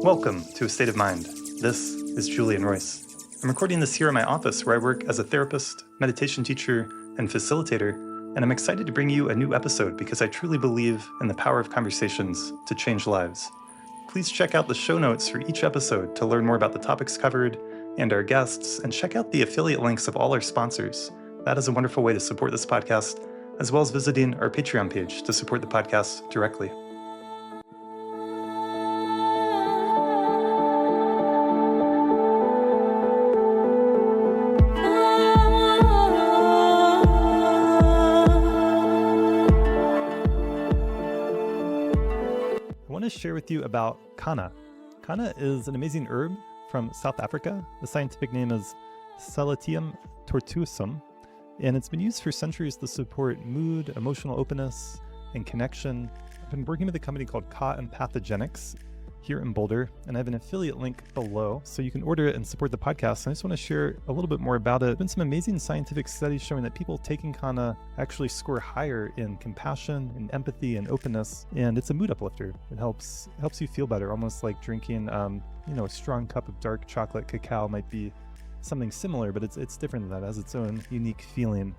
Welcome to A State of Mind. This is Julian Royce. I'm recording this here in my office where I work as a therapist, meditation teacher, and facilitator, and I'm excited to bring you a new episode because I truly believe in the power of conversations to change lives. Please check out the show notes for each episode to learn more about the topics covered and our guests, and check out the affiliate links of all our sponsors. That is a wonderful way to support this podcast, as well as visiting our Patreon page to support the podcast directly. I want to share with you about kanna. Kanna is an amazing herb from South Africa. The scientific name is Salatium tortuosum, and it's been used for centuries to support mood, emotional openness, and connection. I've been working with a company called Ka Empathogenics here in Boulder, and I have an affiliate link below so you can order it and support the podcast. And I just want to share a little bit more about it. There's been some amazing scientific studies showing that people taking kanna actually score higher in compassion and empathy and openness, and it's a mood uplifter. It helps you feel better, almost like drinking a strong cup of dark chocolate cacao might be something similar, but it's different than that. It has its own unique feeling.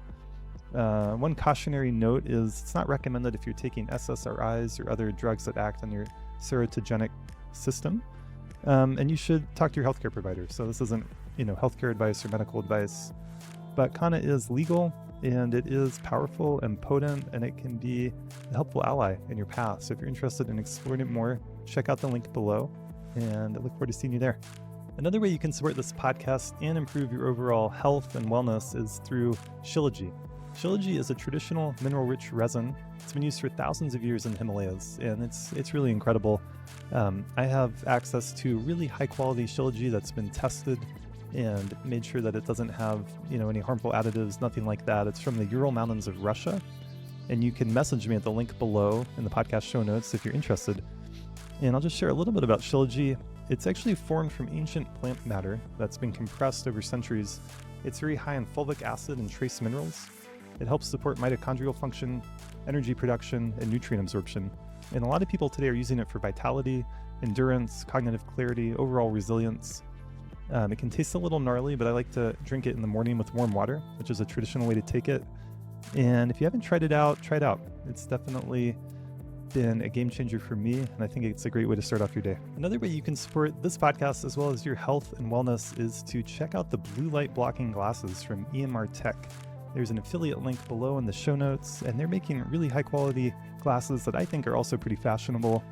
One cautionary note is it's not recommended if you're taking SSRIs or other drugs that act on your serotogenic system, and you should talk to your healthcare provider. So this isn't healthcare advice or medical advice, but kanna is legal and it is powerful and potent, and it can be a helpful ally in your path. So if you're interested in exploring it more, check out the link below, and I look forward to seeing you there. Another way you can support this podcast and improve your overall health and wellness is through Shilajit. Shilajit is a traditional mineral-rich resin. It's been used for thousands of years in the Himalayas, and it's really incredible. I have access to really high-quality Shilajit that's been tested and made sure that it doesn't have any harmful additives, nothing like that. It's from the Ural Mountains of Russia, and you can message me at the link below in the podcast show notes if you're interested. And I'll just share a little bit about Shilajit. It's actually formed from ancient plant matter that's been compressed over centuries. It's very high in fulvic acid and trace minerals. It helps support mitochondrial function, energy production, and nutrient absorption. And a lot of people today are using it for vitality, endurance, cognitive clarity, overall resilience. It can taste a little gnarly, but I like to drink it in the morning with warm water, which is a traditional way to take it. And if you haven't tried it out, try it out. It's definitely been a game changer for me, and I think it's a great way to start off your day. Another way you can support this podcast as well as your health and wellness is to check out the blue light blocking glasses from EMR Tech. There's an affiliate link below in the show notes, and they're making really high quality glasses that I think are also pretty fashionable.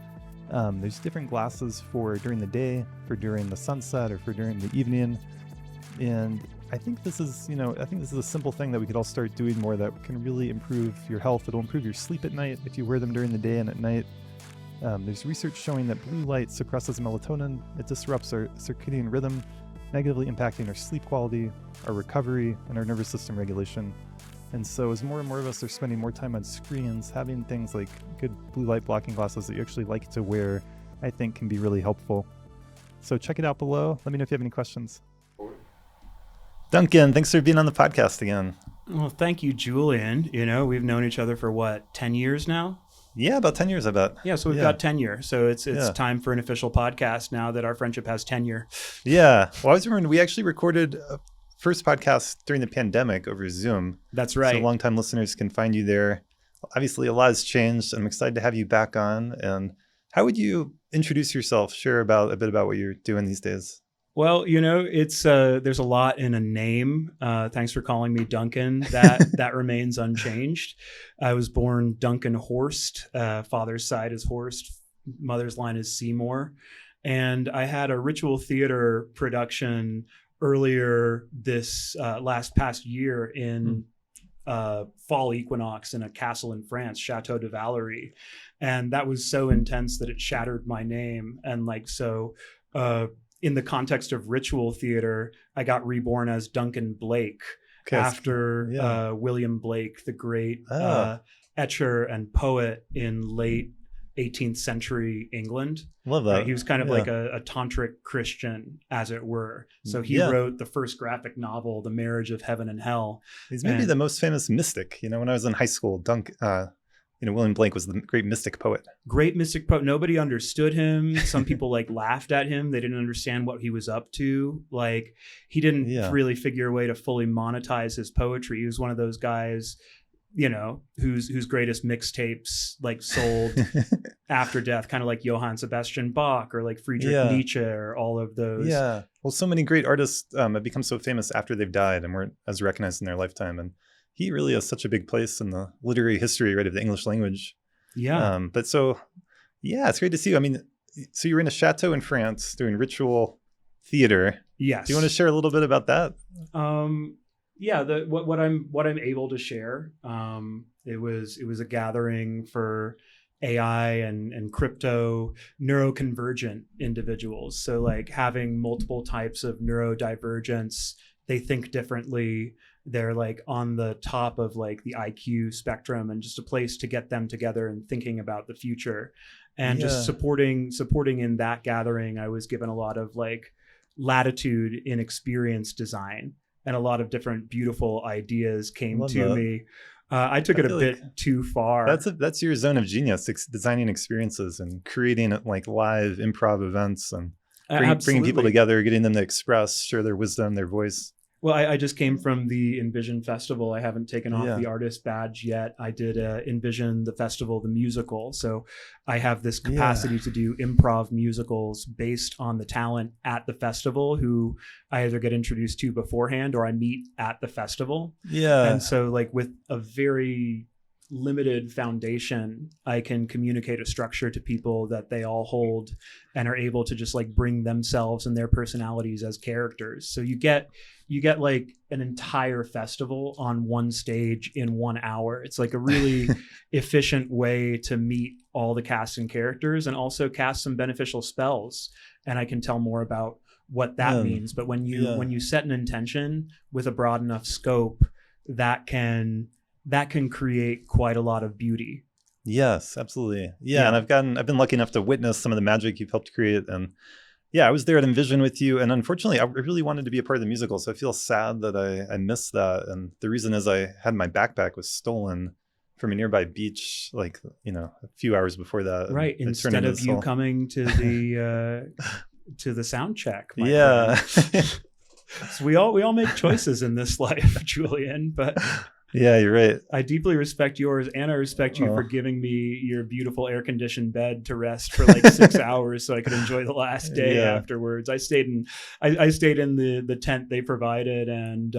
There's different glasses for during the day, for during the sunset, or for during the evening. And I think this is a simple thing that we could all start doing more that can really improve your health. It'll improve your sleep at night if you wear them during the day and at night. There's research showing that blue light suppresses melatonin. It disrupts our circadian rhythm, negatively impacting our sleep quality, our recovery, and our nervous system regulation. And so as more and more of us are spending more time on screens, having things like good blue light blocking glasses that you actually like to wear, I think can be really helpful. So check it out below. Let me know if you have any questions. Duncan, thanks for being on the podcast again. Well, thank you, Julian. We've known each other for 10 years now? Yeah, about 10 years, I bet. Yeah, so we've got tenure. So it's time for an official podcast now that our friendship has tenure. Yeah. Well, I was remembering we actually recorded a first podcast during the pandemic over Zoom. That's right. So longtime listeners can find you there. Obviously, a lot has changed. I'm excited to have you back on. And how would you introduce yourself? Share a bit about what you're doing these days. Well, it's there's a lot in a name. Thanks for calling me Duncan. That remains unchanged. I was born Duncan Horst. Father's side is Horst. Mother's line is Seymour. And I had a ritual theater production earlier this past year in fall equinox in a castle in France, Chateau de Valerie. And that was so intense that it shattered my name. And in the context of ritual theater, I got reborn as Duncan Blake after William Blake, the great etcher and poet in late 18th century England. Love that. He was kind of like a tantric Christian, as it were. So he wrote the first graphic novel, The Marriage of Heaven and Hell. He's maybe the most famous mystic. When I was in high school, William Blake was the great mystic poet. Great mystic poet. Nobody understood him. Some people like laughed at him. They didn't understand what he was up to. Like he didn't really figure a way to fully monetize his poetry. He was one of those guys, whose greatest mixtapes like sold after death, kind of like Johann Sebastian Bach or like Friedrich Nietzsche or all of those. Yeah. Well, so many great artists have become so famous after they've died and weren't as recognized in their lifetime. And he really has such a big place in the literary history, right, of the English language. Yeah. But so, it's great to see you. I mean, so you were in a chateau in France doing ritual theater. Yes. Do you want to share a little bit about that? What I'm able to share. It was a gathering for AI and crypto neuroconvergent individuals. So like having multiple types of neurodivergence, they think differently. They're like on the top of like the IQ spectrum, and just a place to get them together and thinking about the future, and just supporting in that gathering. I was given a lot of like latitude in experience design, and a lot of different beautiful ideas came to me. I took it a bit too far. That's your zone of genius, designing experiences and creating like live improv events and bringing people together, getting them to express, share their wisdom, their voice. Well, I just came from the Envision Festival. I haven't taken off the artist badge yet. I did Envision the Festival, the musical. So I have this capacity to do improv musicals based on the talent at the festival who I either get introduced to beforehand or I meet at the festival. Yeah. And so like with a very limited foundation, I can communicate a structure to people that they all hold and are able to just like bring themselves and their personalities as characters. So you get like an entire festival on one stage in 1 hour. It's like a really efficient way to meet all the cast and characters and also cast some beneficial spells. And I can tell more about what that means. But when you set an intention with a broad enough scope, that can create quite a lot of beauty. Yes, absolutely. Yeah. And I've been lucky enough to witness some of the magic you've helped create. And I was there at Envision with you. And unfortunately, I really wanted to be a part of the musical. So I feel sad that I missed that. And the reason is I had my backpack was stolen from a nearby beach, like, a few hours before that. Right. Instead of you coming to the sound check. Friend. So we all make choices in this life, Julian, but yeah, you're right. I deeply respect yours, and I respect you for giving me your beautiful air-conditioned bed to rest for like 6 hours so I could enjoy the last day afterwards. I stayed in the tent they provided, and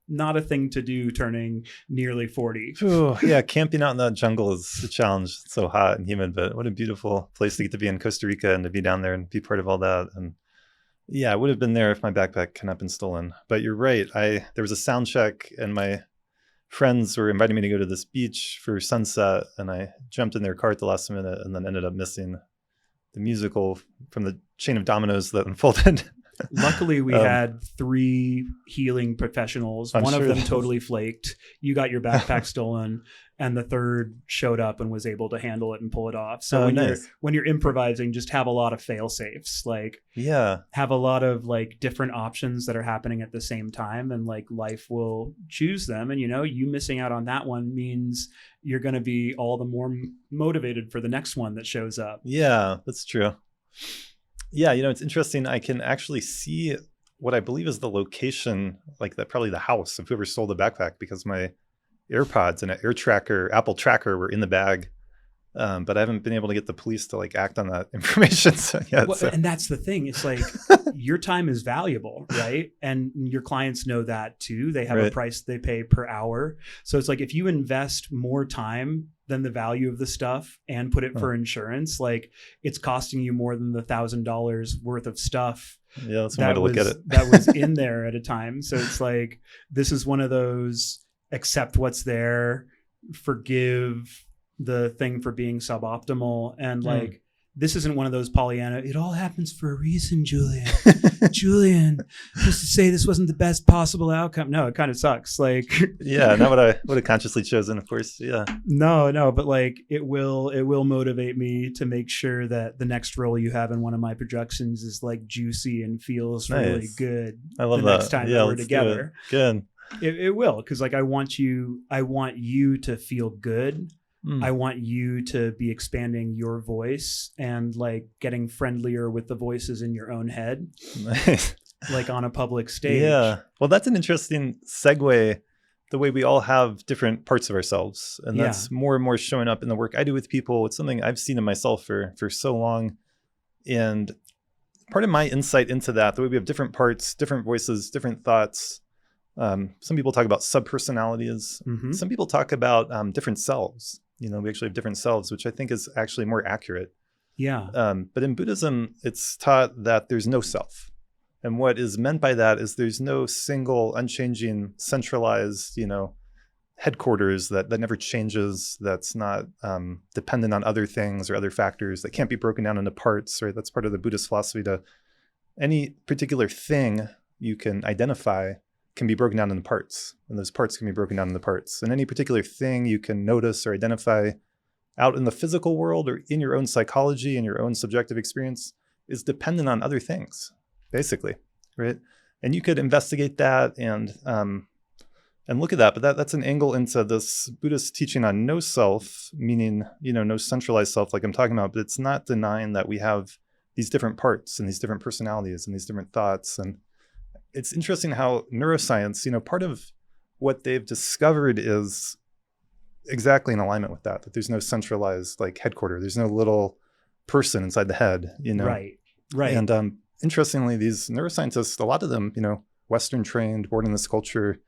not a thing to do turning nearly 40. Yeah, camping out in that jungle is a challenge. It's so hot and humid, but what a beautiful place to get to be in Costa Rica and to be down there and be part of all that. And I would have been there if my backpack had not been stolen. But you're right. There was a sound check, and my friends were inviting me to go to this beach for sunset, and I jumped in their car at the last minute and then ended up missing the musical from the chain of dominoes that unfolded. Luckily, we had 3 healing professionals. One of them totally flaked. You got your backpack stolen, and the third showed up and was able to handle it and pull it off. So when you're improvising, just have a lot of fail safes. Like, have a lot of like different options that are happening at the same time, and like life will choose them. And you missing out on that one means you're going to be all the more motivated for the next one that shows up. Yeah, that's true. Yeah, it's interesting. I can actually see what I believe is the location, like probably the house of whoever stole the backpack, because my AirPods and an Apple tracker were in the bag. But I haven't been able to get the police to like act on that information yet. And that's the thing. It's like your time is valuable, right? And your clients know that too. They have a price they pay per hour. So it's like if you invest more time than the value of the stuff and put it for insurance, like it's costing you more than the $1,000 worth of stuff. Yeah, that's one way to look at it. That was in there at a time. So it's like, this is one of those accept what's there, forgive the thing for being suboptimal, and like this isn't one of those Pollyanna, it all happens for a reason, Julian. Julian, just to say this wasn't the best possible outcome. No, it kind of sucks. Like, not what I would have consciously chosen, of course. Yeah. No, but like it will motivate me to make sure that the next role you have in one of my productions is like juicy and feels really good. I love the that. Next time that we're together. Good. It will, because like I want you to feel good I want you to be expanding your voice and like getting friendlier with the voices in your own head, Nice. like on a public stage. Yeah. Well, that's an interesting segue. The way we all have different parts of ourselves, and that's more and more showing up in the work I do with people. It's something I've seen in myself for so long. And part of my insight into that, the way we have different parts, different voices, different thoughts. Some people talk about subpersonalities. Mm-hmm. Some people talk about different selves. You know, we actually have different selves, which I think is actually more accurate. Yeah. But in Buddhism, it's taught that there's no self. And what is meant by that is there's no single, unchanging, centralized, you know, headquarters that never changes, that's not dependent on other things or other factors, that can't be broken down into parts, right? That's part of the Buddhist philosophy. To any particular thing you can identify can be broken down into parts, and those parts can be broken down into parts. And any particular thing you can notice or identify out in the physical world or in your own psychology and your own subjective experience is dependent on other things, basically, right? And you could investigate that and look at that, but that's an angle into this Buddhist teaching on no self, meaning, you know, no centralized self like I'm talking about, but it's not denying that we have these different parts and these different personalities and these different thoughts. And it's interesting how neuroscience, you know, part of what they've discovered is exactly in alignment with that there's no centralized like headquarters. There's no little person inside the head, you know? Right. And interestingly, these neuroscientists, a lot of them, you know, Western trained, born in this culture,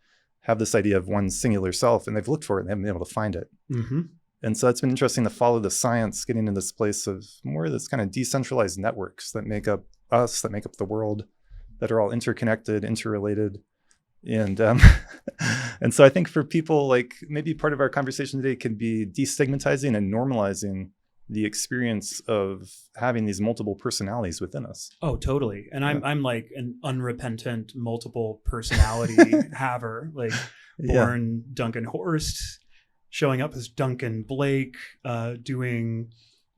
have this idea of one singular self, and they've looked for it and they haven't been able to find it. Mm-hmm. And so it's been interesting to follow the science getting into this place of more of this kind of decentralized networks that make up us, that make up the world, that are all interconnected, interrelated. And and so I think for people, like maybe part of our conversation today can be destigmatizing and normalizing the experience of having these multiple personalities within us. Oh, totally. And I'm like an unrepentant multiple personality haver, like born Duncan Horst, showing up as Duncan Blake, doing,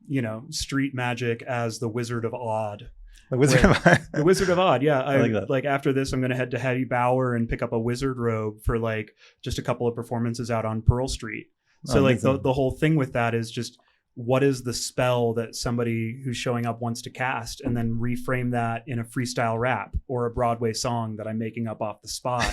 you know, street magic as the Wizard of Odd. The Wizard of Odd. The Wizard of Odd, yeah. I like that. Like after this, I'm going to head to Hattie Bower and pick up a wizard robe for like just a couple of performances out on Pearl Street. So like the whole thing with that is just, what is the spell that somebody who's showing up wants to cast, and then reframe that in a freestyle rap or a Broadway song that I'm making up off the spot.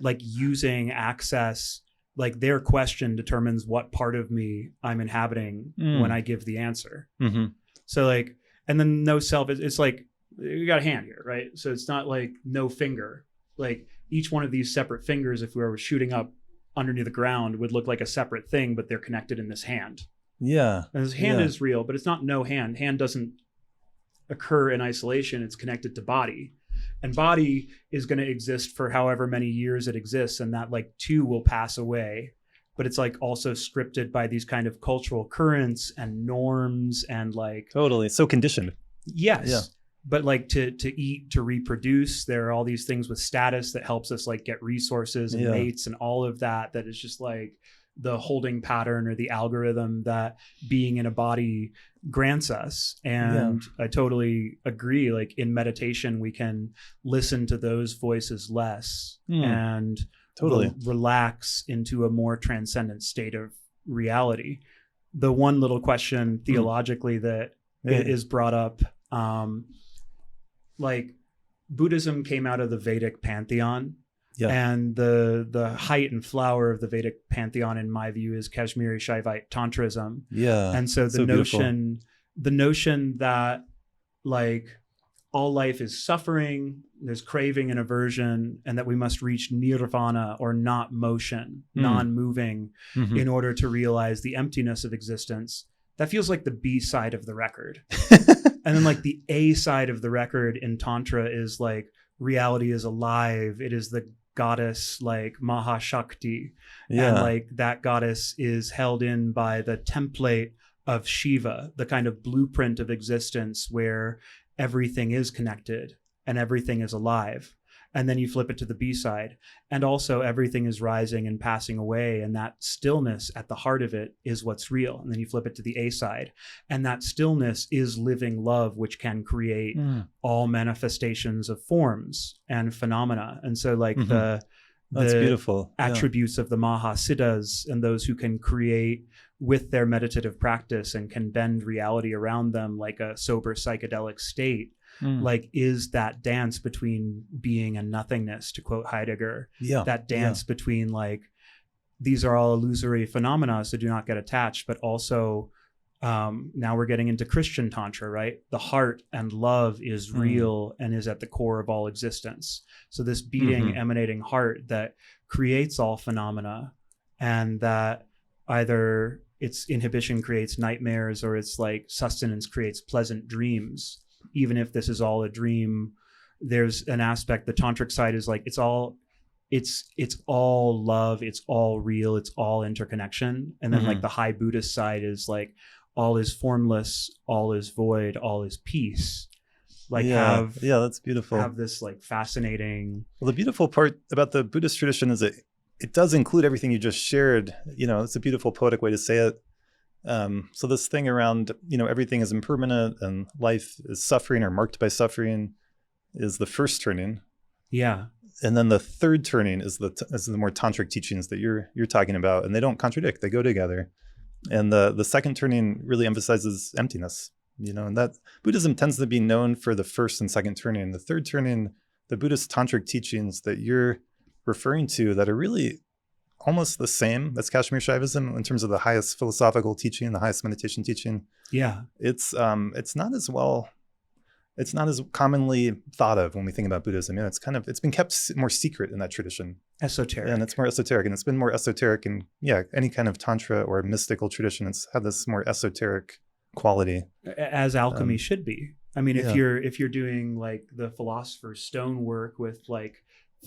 Like using access, like their question determines what part of me I'm inhabiting when I give the answer. Mm-hmm. So like, and then no self, it's like, you got a hand here, right? So it's not like no finger. Like each one of these separate fingers, if we were shooting up underneath the ground, would look like a separate thing, but they're connected in this hand. Yeah. And this hand is real, but it's not no hand. Hand doesn't occur in isolation. It's connected to body. And body is going to exist for however many years it exists. And that like two will pass away. But it's like also scripted by these kind of cultural currents and norms and like. Totally. So conditioned. Yes. Yeah. But like to eat, to reproduce, there are all these things with status that helps us like get resources and mates and all of that. That is just like the holding pattern or the algorithm that being in a body grants us. And I totally agree. Like in meditation, we can listen to those voices less and totally relax into a more transcendent state of reality. The one little question theologically that is brought up, like Buddhism came out of the Vedic pantheon. Yeah. And the height and flower of the Vedic pantheon, in my view, is Kashmiri Shaivite Tantrism. Yeah. And so the notion that like all life is suffering, there's craving and aversion, and that we must reach nirvana or not motion, non-moving, in order to realize the emptiness of existence. That feels like the B side of the record. And then like the A side of the record in Tantra is like reality is alive. It is the goddess like Mahashakti. And like that goddess is held in by the template of Shiva, the kind of blueprint of existence where everything is connected and everything is alive. And then you flip it to the B side, and also everything is rising and passing away, and that stillness at the heart of it is what's real. And then you flip it to the A side, and that stillness is living love, which can create all manifestations of forms and phenomena. And so like the beautiful attributes of the Mahasiddhas and those who can create with their meditative practice and can bend reality around them like a sober psychedelic state, like is that dance between being and nothingness, to quote Heidegger. That dance between like, these are all illusory phenomena, so do not get attached, but also now we're getting into Christian tantra, right? The heart and love is real and is at the core of all existence. So this beating, emanating heart that creates all phenomena, and that either its inhibition creates nightmares or its like sustenance creates pleasant dreams. Even if this is all a dream, there's an aspect, the tantric side is like, it's all love, it's all real, it's all interconnection. And then like the high Buddhist side is like, all is formless, all is void, all is peace. Like that's beautiful. Have this like fascinating. Well, the beautiful part about the Buddhist tradition is that it does include everything you just shared. You know, it's a beautiful poetic way to say it. So this thing around, you know, everything is impermanent and life is suffering or marked by suffering is the first turning. Yeah. And then the third turning is the more tantric teachings that you're talking about, and they don't contradict, they go together. And the second turning really emphasizes emptiness, you know, and that Buddhism tends to be known for the first and second turning. The third turning, the Buddhist tantric teachings that you're referring to that are really almost the same as Kashmir Shaivism in terms of the highest philosophical teaching, the highest meditation teaching. Yeah. It's not as commonly thought of when we think about Buddhism. You know, it's been kept more secret in that tradition. Esoteric. And it's more esoteric, and it's been more esoteric in any kind of tantra or mystical tradition. It's had this more esoteric quality, as alchemy should be. I mean, if you're doing like the philosopher's stone work with like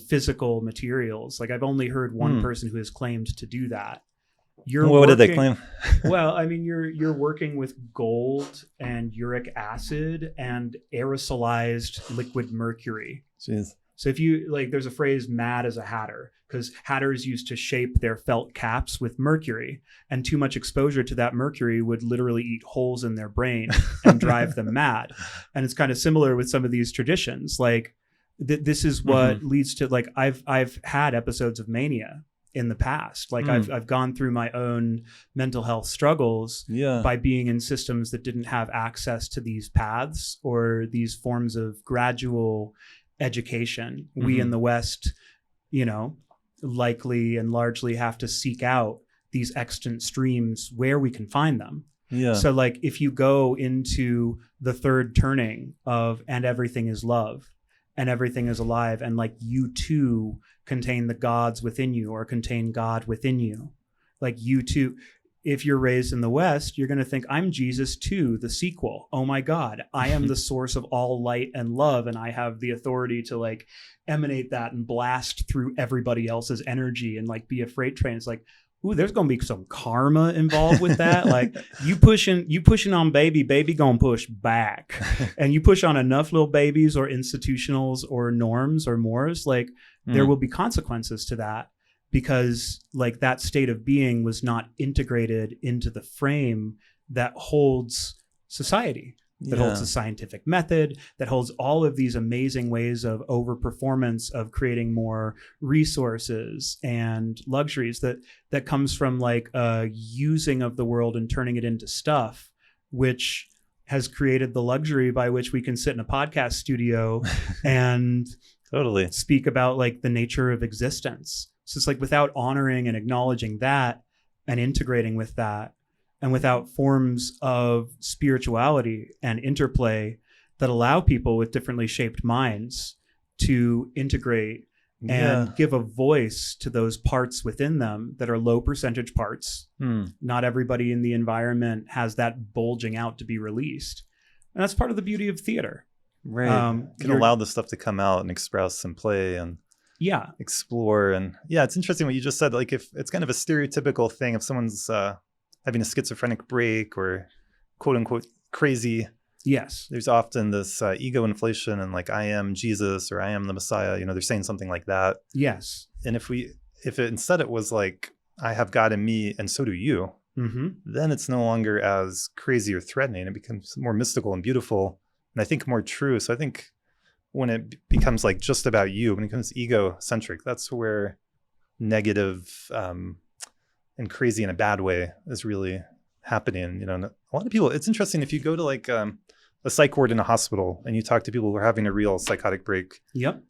physical materials, like I've only heard one person who has claimed to do that. What did they claim? Well, I mean, you're working with gold and uric acid and aerosolized liquid mercury. Jeez. So if you like, there's a phrase, mad as a hatter, because hatters used to shape their felt caps with mercury, and too much exposure to that mercury would literally eat holes in their brain and drive them mad. And it's kind of similar with some of these traditions. Like this is what leads to, like, I've had episodes of mania in the past. Like I've gone through my own mental health struggles by being in systems that didn't have access to these paths or these forms of gradual education. We in the West, you know, likely and largely have to seek out these extant streams where we can find them. Yeah. So like if you go into the third turning of and everything is love and everything is alive, and like you too contain the gods within you or contain God within you, like you too. If you're raised in the West, you're going to think, I'm Jesus too, the sequel. Oh my God, I am the source of all light and love, and I have the authority to like emanate that and blast through everybody else's energy and like be a freight train. It's like, ooh, there's going to be some karma involved with that. Like you pushing on baby gonna push back. And you push on enough little babies or institutionals or norms or mores, like there will be consequences to that. Because like that state of being was not integrated into the frame that holds society, that holds the scientific method, that holds all of these amazing ways of overperformance, of creating more resources and luxuries that comes from like a using of the world and turning it into stuff, which has created the luxury by which we can sit in a podcast studio and totally speak about like the nature of existence. So it's like without honoring and acknowledging that and integrating with that, and without forms of spirituality and interplay that allow people with differently shaped minds to integrate and give a voice to those parts within them that are low percentage parts. Not everybody in the environment has that bulging out to be released. And that's part of the beauty of theater. Right. Can allow the stuff to come out and express and play and explore. And it's interesting what you just said. Like if it's kind of a stereotypical thing, if someone's having a schizophrenic break or quote unquote crazy, there's often this ego inflation and like I am Jesus or I am the Messiah, you know, they're saying something like that. And if it instead it was like I have God in me and so do you, then it's no longer as crazy or threatening. It becomes more mystical and beautiful, and I think more true. So I think when it becomes like just about you, when it becomes egocentric, that's where negative and crazy in a bad way is really happening. You know, and a lot of people, it's interesting if you go to like a psych ward in a hospital and you talk to people who are having a real psychotic break. Yep.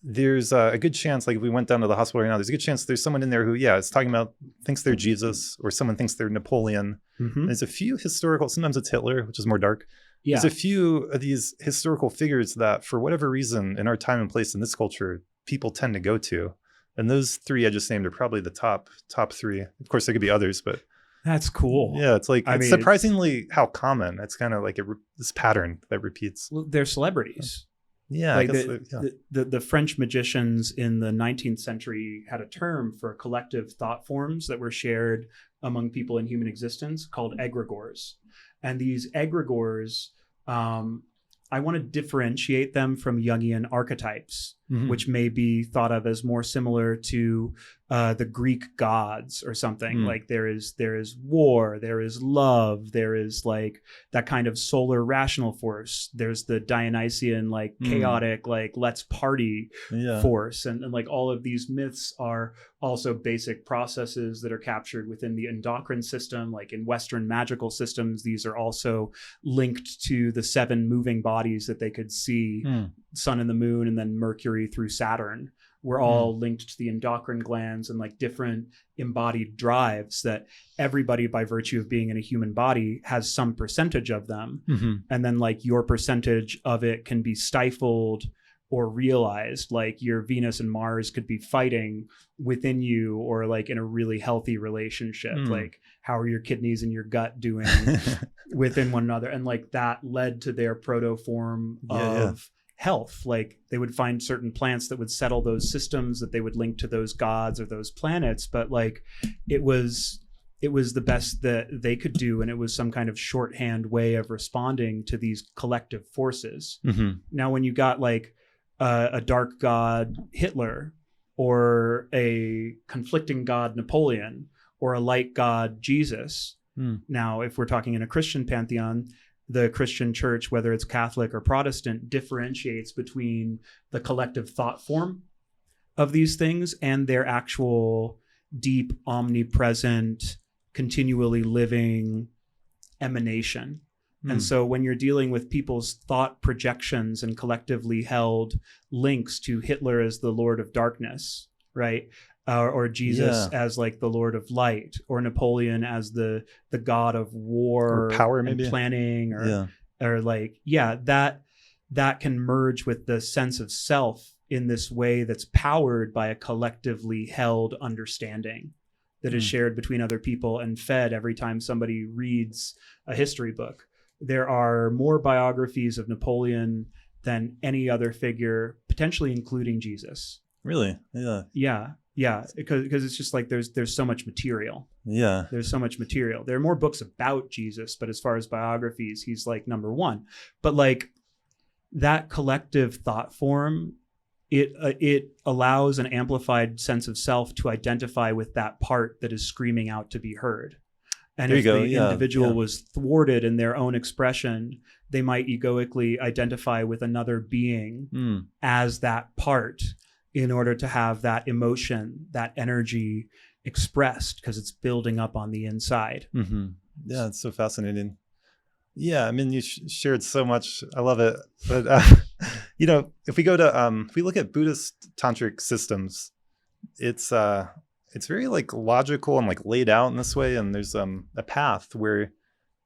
There's a good chance, like if we went down to the hospital right now, there's a good chance there's someone in there who, is talking about, thinks they're Jesus, or someone thinks they're Napoleon. Mm-hmm. There's a few historical, sometimes it's Hitler, which is more dark. Yeah. There's a few of these historical figures that for whatever reason in our time and place in this culture, people tend to go to. And those three I just named are probably the top three. Of course, there could be others, but that's cool. Yeah, it's like, it's surprisingly how common. It's kind of like this pattern that repeats. Well, they're celebrities. Yeah, like the French magicians in the 19th century had a term for collective thought forms that were shared among people in human existence called egregores. And these egregores, I want to differentiate them from Jungian archetypes, which may be thought of as more similar to the Greek gods or something. Like there is war, there is love, there is like that kind of solar rational force. There's the Dionysian like chaotic like let's party force, and like all of these myths are also basic processes that are captured within the endocrine system. Like in Western magical systems, these are also linked to the 7 moving bodies that they could see, sun and the moon, and then Mercury through Saturn. We're all linked to the endocrine glands and like different embodied drives that everybody, by virtue of being in a human body, has some percentage of them. And then like your percentage of it can be stifled or realized. Like your Venus and Mars could be fighting within you, or like in a really healthy relationship. Like how are your kidneys and your gut doing within one another? And like that led to their protoform of health. Like they would find certain plants that would settle those systems that they would link to those gods or those planets, but like it was the best that they could do, and it was some kind of shorthand way of responding to these collective forces. Now when you got like a dark god Hitler, or a conflicting god Napoleon, or a light god Jesus, now if we're talking in a Christian pantheon, the Christian church, whether it's Catholic or Protestant, differentiates between the collective thought form of these things and their actual deep, omnipresent, continually living emanation. And so when you're dealing with people's thought projections and collectively held links to Hitler as the Lord of Darkness, right? Or Jesus as like the Lord of Light, or Napoleon as the god of war, or power, maybe, and planning, or like that can merge with the sense of self in this way that's powered by a collectively held understanding that is shared between other people and fed every time somebody reads a history book. There are more biographies of Napoleon than any other figure, potentially including Jesus. Really? Yeah, because it's just like there's so much material. There's so much material. There are more books about Jesus, but as far as biographies, he's like number one. But like that collective thought form, it allows an amplified sense of self to identify with that part that is screaming out to be heard. And if the individual was thwarted in their own expression, they might egoically identify with another being as that part, in order to have that emotion, that energy expressed, because it's building up on the inside. Yeah, it's so fascinating. Yeah, I mean, you shared so much. I love it. But, you know, if we go to, if we look at Buddhist tantric systems, it's very like logical and like laid out in this way. And there's a path where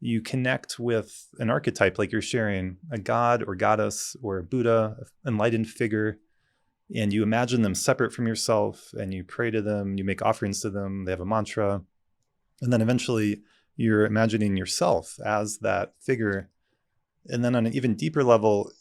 you connect with an archetype, like you're sharing, a god or goddess or a Buddha, enlightened figure. And you imagine them separate from yourself, and you pray to them, you make offerings to them, they have a mantra. And then eventually you're imagining yourself as that figure. And then on an even deeper level,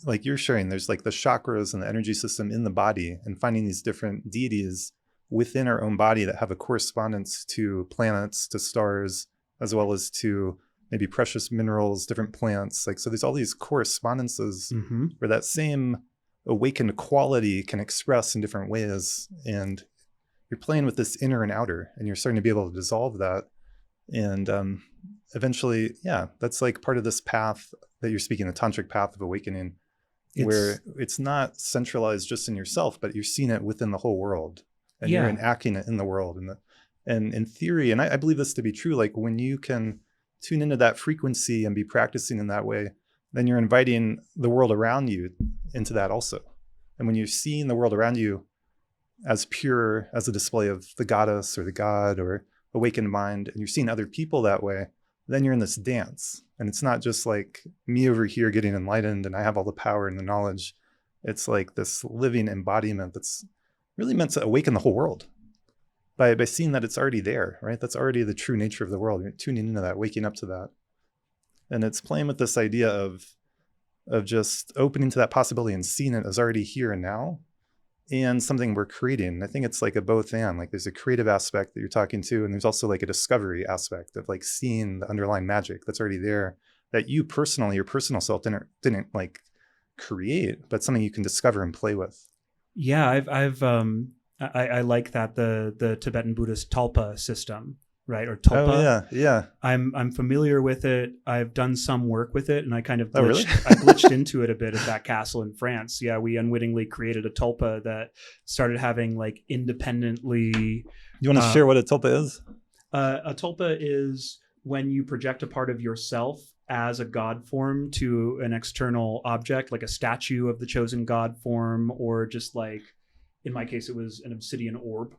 like you're sharing, there's like the chakras and the energy system in the body, and finding these different deities within our own body that have a correspondence to planets, to stars, as well as to maybe precious minerals, different plants. Like, so there's all these correspondences where that same awakened quality can express in different ways, and you're playing with this inner and outer, and you're starting to be able to dissolve that. And eventually, that's like part of this path that you're speaking, the tantric path of awakening, where it's not centralized just in yourself, but you're seeing it within the whole world, and you're enacting it in the world. And in theory, and I believe this to be true, like when you can tune into that frequency and be practicing in that way, then you're inviting the world around you into that also. And when you're seeing the world around you as pure as a display of the goddess or the god or awakened mind, and you're seeing other people that way, then you're in this dance. And it's not just like me over here getting enlightened and I have all the power and the knowledge. It's like this living embodiment that's really meant to awaken the whole world by seeing that it's already there, right? That's already the true nature of the world. You're tuning into that, waking up to that. And it's playing with this idea of just opening to that possibility and seeing it as already here and now, and something we're creating. I think it's like a both and, like there's a creative aspect that you're talking to, and there's also like a discovery aspect of like seeing the underlying magic that's already there that you personally, your personal self didn't like create, but something you can discover and play with. Yeah, I like that the Tibetan Buddhist Talpa system, right? Or Tulpa. Oh yeah. I'm familiar with it. I've done some work with it, and I kind of glitched, really? I glitched into it a bit at that castle in France. Yeah, we unwittingly created a tulpa that started having like independently. You want to share what a tulpa is? A tulpa is when you project a part of yourself as a god form to an external object, like a statue of the chosen god form, or just like, in my case, it was an obsidian orb.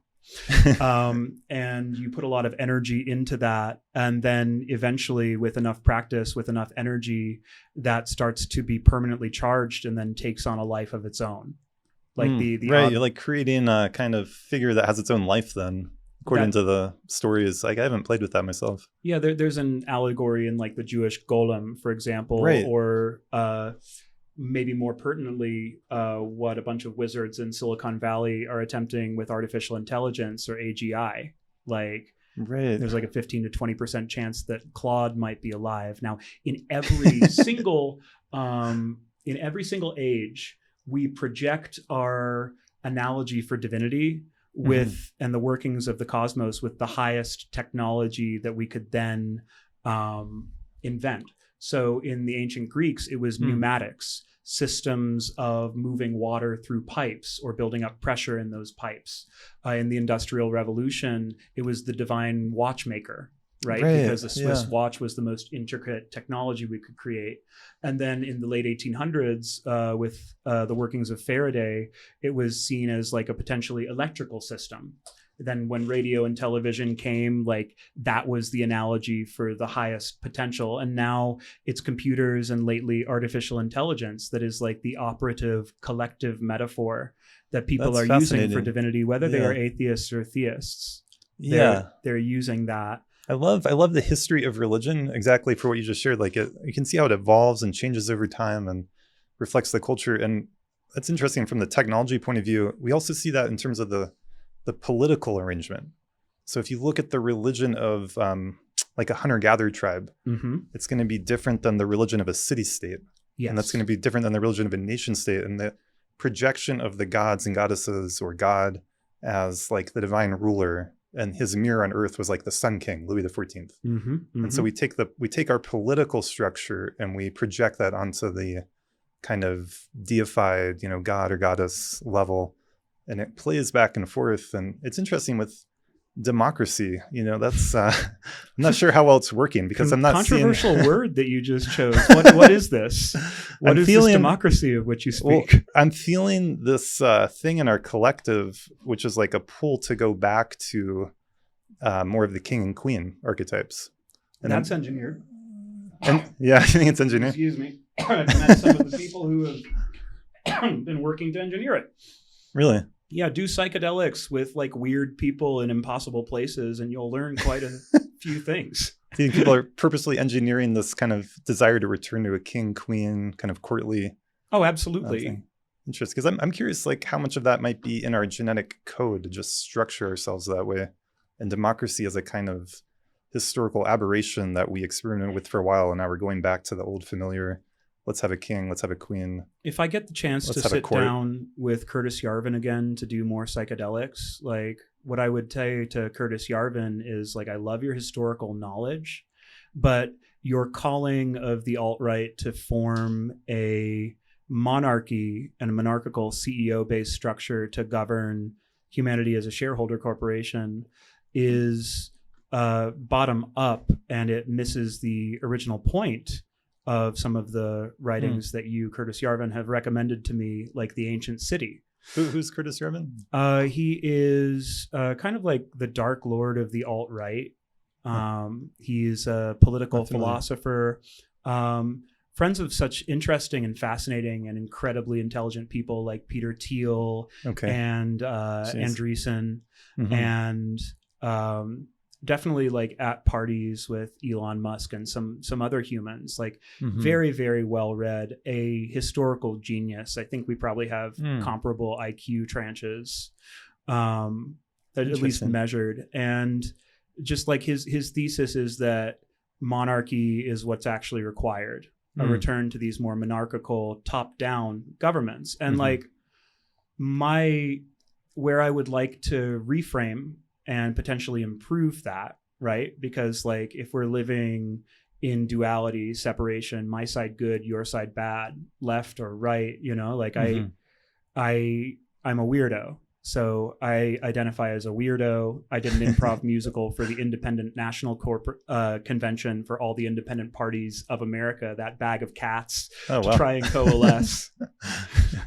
And you put a lot of energy into that, and then eventually with enough practice, with enough energy, that starts to be permanently charged and then takes on a life of its own. Like right, you're like creating a kind of figure that has its own life then, according to the stories. Like I haven't played with that myself. Yeah, there's an allegory in like the Jewish golem, for example, right. Or maybe more pertinently, what a bunch of wizards in Silicon Valley are attempting with artificial intelligence, or AGI. Like, right. There's like a 15 to 20% chance that Claude might be alive. Now, in every single age, we project our analogy for divinity with and the workings of the cosmos with the highest technology that we could then invent. So in the ancient Greeks, it was pneumatics, systems of moving water through pipes or building up pressure in those pipes. In the Industrial Revolution, it was the divine watchmaker, right? Because the Swiss watch was the most intricate technology we could create. And then in the late 1800s, with the workings of Faraday, it was seen as like a potentially electrical system. Then when radio and television came, like that was the analogy for the highest potential. And now it's computers and lately artificial intelligence that is like the operative collective metaphor that people are using for divinity, whether they are atheists or theists. They're using that. I love the history of religion, exactly for what you just shared. Like you can see how it evolves and changes over time and reflects the culture. And that's interesting from the technology point of view. We also see that in terms of the political arrangement. So if you look at the religion of like a hunter-gatherer tribe, it's going to be different than the religion of a city-state. Yes. And that's going to be different than the religion of a nation-state. And the projection of the gods and goddesses, or God as like the divine ruler, and his mirror on earth was like the Sun King, Louis XIV. And so we take our political structure and we project that onto the kind of deified, God or goddess level. And it plays back and forth. And it's interesting with democracy, that's I'm not sure how well it's working, because I'm not controversial word that you just chose. What is this? What is this democracy of which you speak? Well, I'm feeling this thing in our collective, which is like a pull to go back to more of the king and queen archetypes. And that's engineered. And I think it's engineered. Excuse me. I've met some of the people who have been working to engineer it. Really? Yeah, do psychedelics with like weird people in impossible places, and you'll learn quite a few things. Do you think people are purposely engineering this kind of desire to return to a king, queen, kind of courtly? Oh, absolutely. Interesting, because I'm curious, like how much of that might be in our genetic code to just structure ourselves that way, and democracy as a kind of historical aberration that we experimented with for a while, and now we're going back to the old familiar. Let's have a king, let's have a queen. If I get the chance to sit down with Curtis Yarvin again to do more psychedelics, like what I would say to Curtis Yarvin is like, I love your historical knowledge, but your calling of the alt-right to form a monarchy and a monarchical CEO-based structure to govern humanity as a shareholder corporation, is bottom up, and it misses the original point of some of the writings that you, Curtis Yarvin, have recommended to me, like The Ancient City. Who's Curtis Yarvin? He is kind of like the Dark Lord of the alt-right. He's a political philosopher. Friends of such interesting and fascinating and incredibly intelligent people like Peter Thiel and Andreessen, and definitely like at parties with Elon Musk and some other humans, like very, very well read, a historical genius. I think we probably have comparable IQ tranches, at least measured. And just like his thesis is that monarchy is what's actually required, a return to these more monarchical top-down governments. And like where I would like to reframe and potentially improve that, right? Because like if we're living in duality, separation, my side good, your side bad, left or right, you know, like I'm a weirdo. So I identify as a weirdo. I did an improv musical for the Independent National Convention for all the independent parties of America, that bag of cats, to try and coalesce.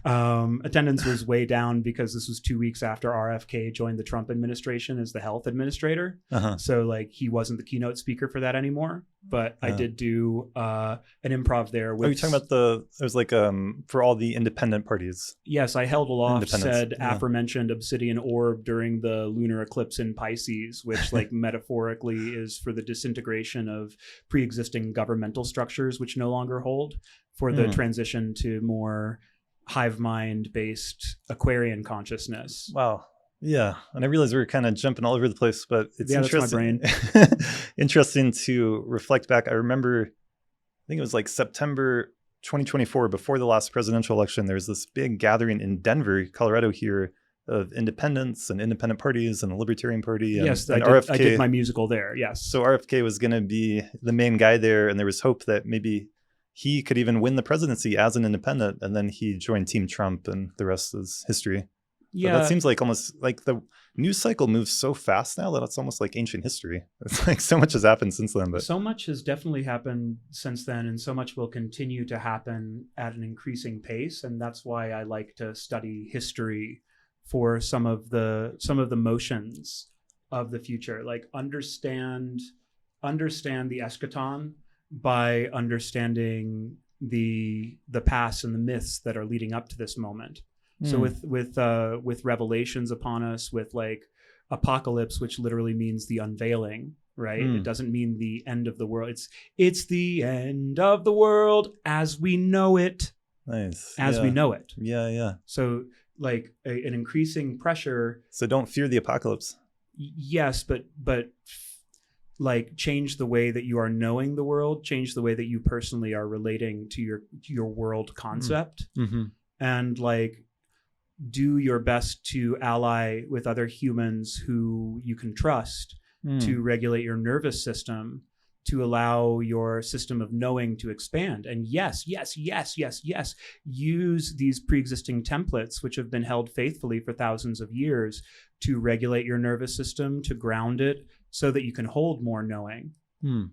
Attendance was way down because this was 2 weeks after RFK joined the Trump administration as the health administrator. So like he wasn't the keynote speaker for that anymore. But I did do an improv there. With, are you talking about it was like for all the independent parties? Yes, I held aloft said aforementioned obsidian orb during the lunar eclipse in Pisces, which like metaphorically is for the disintegration of pre-existing governmental structures which no longer hold, for the transition to more hive mind based Aquarian consciousness. Wow. Yeah, and I realize we're kind of jumping all over the place, but it's interesting. That's my brain. Interesting to reflect back. I remember, I think it was like September 2024, before the last presidential election. There was this big gathering in Denver, Colorado, here, of independents and independent parties and the Libertarian Party. And, yes, and I did my musical there. Yes. So RFK was going to be the main guy there, and there was hope that maybe he could even win the presidency as an independent. And then he joined Team Trump, and the rest is history. Yeah, but that seems like almost like the news cycle moves so fast now that it's almost like ancient history. It's like so much has happened since then. But so much has definitely happened since then, and so much will continue to happen at an increasing pace. And that's why I like to study history for some of the motions of the future. Like understand the eschaton by understanding the past and the myths that are leading up to this moment. So with revelations upon us, with like apocalypse, which literally means the unveiling, right? It doesn't mean the end of the world. It's the end of the world as we know it. Nice. As we know it. Yeah. So like an increasing pressure. So don't fear the apocalypse. Yes, but like change the way that you are knowing the world, change the way that you personally are relating to your world concept, and like do your best to ally with other humans who you can trust to regulate your nervous system, to allow your system of knowing to expand. And yes, use these pre-existing templates, which have been held faithfully for thousands of years, to regulate your nervous system, to ground it so that you can hold more knowing,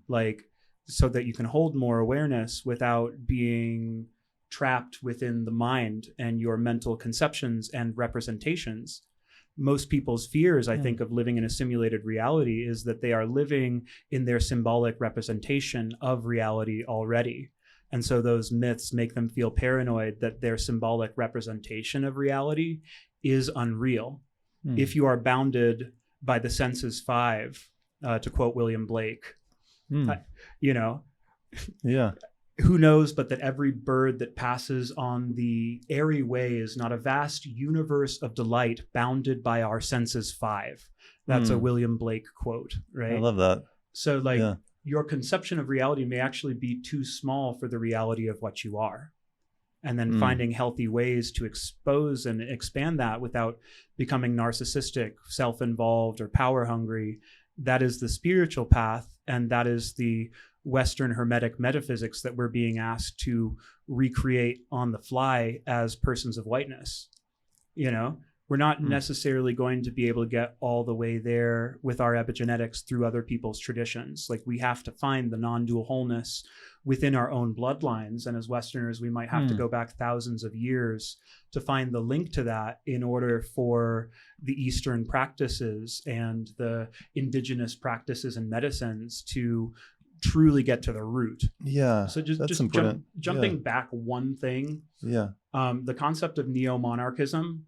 like so that you can hold more awareness without being trapped within the mind and your mental conceptions and representations. Most people's fears, I think, of living in a simulated reality is that they are living in their symbolic representation of reality already. And so those myths make them feel paranoid that their symbolic representation of reality is unreal. If you are bounded by the senses five, to quote William Blake, who knows but that every bird that passes on the airy way is not a vast universe of delight bounded by our senses five. That's a William Blake quote, right? I love that. So like your conception of reality may actually be too small for the reality of what you are. And then finding healthy ways to expose and expand that without becoming narcissistic, self-involved, or power hungry. That is the spiritual path, and that is the Western Hermetic metaphysics that we're being asked to recreate on the fly as persons of whiteness. You know, We're not necessarily going to be able to get all the way there with our epigenetics through other people's traditions. Like, we have to find the non-dual wholeness within our own bloodlines. And as Westerners, we might have to go back thousands of years to find the link to that in order for the Eastern practices and the indigenous practices and medicines to truly get to the root. Yeah. So just important. Jumping back one thing. Yeah. The concept of neo-monarchism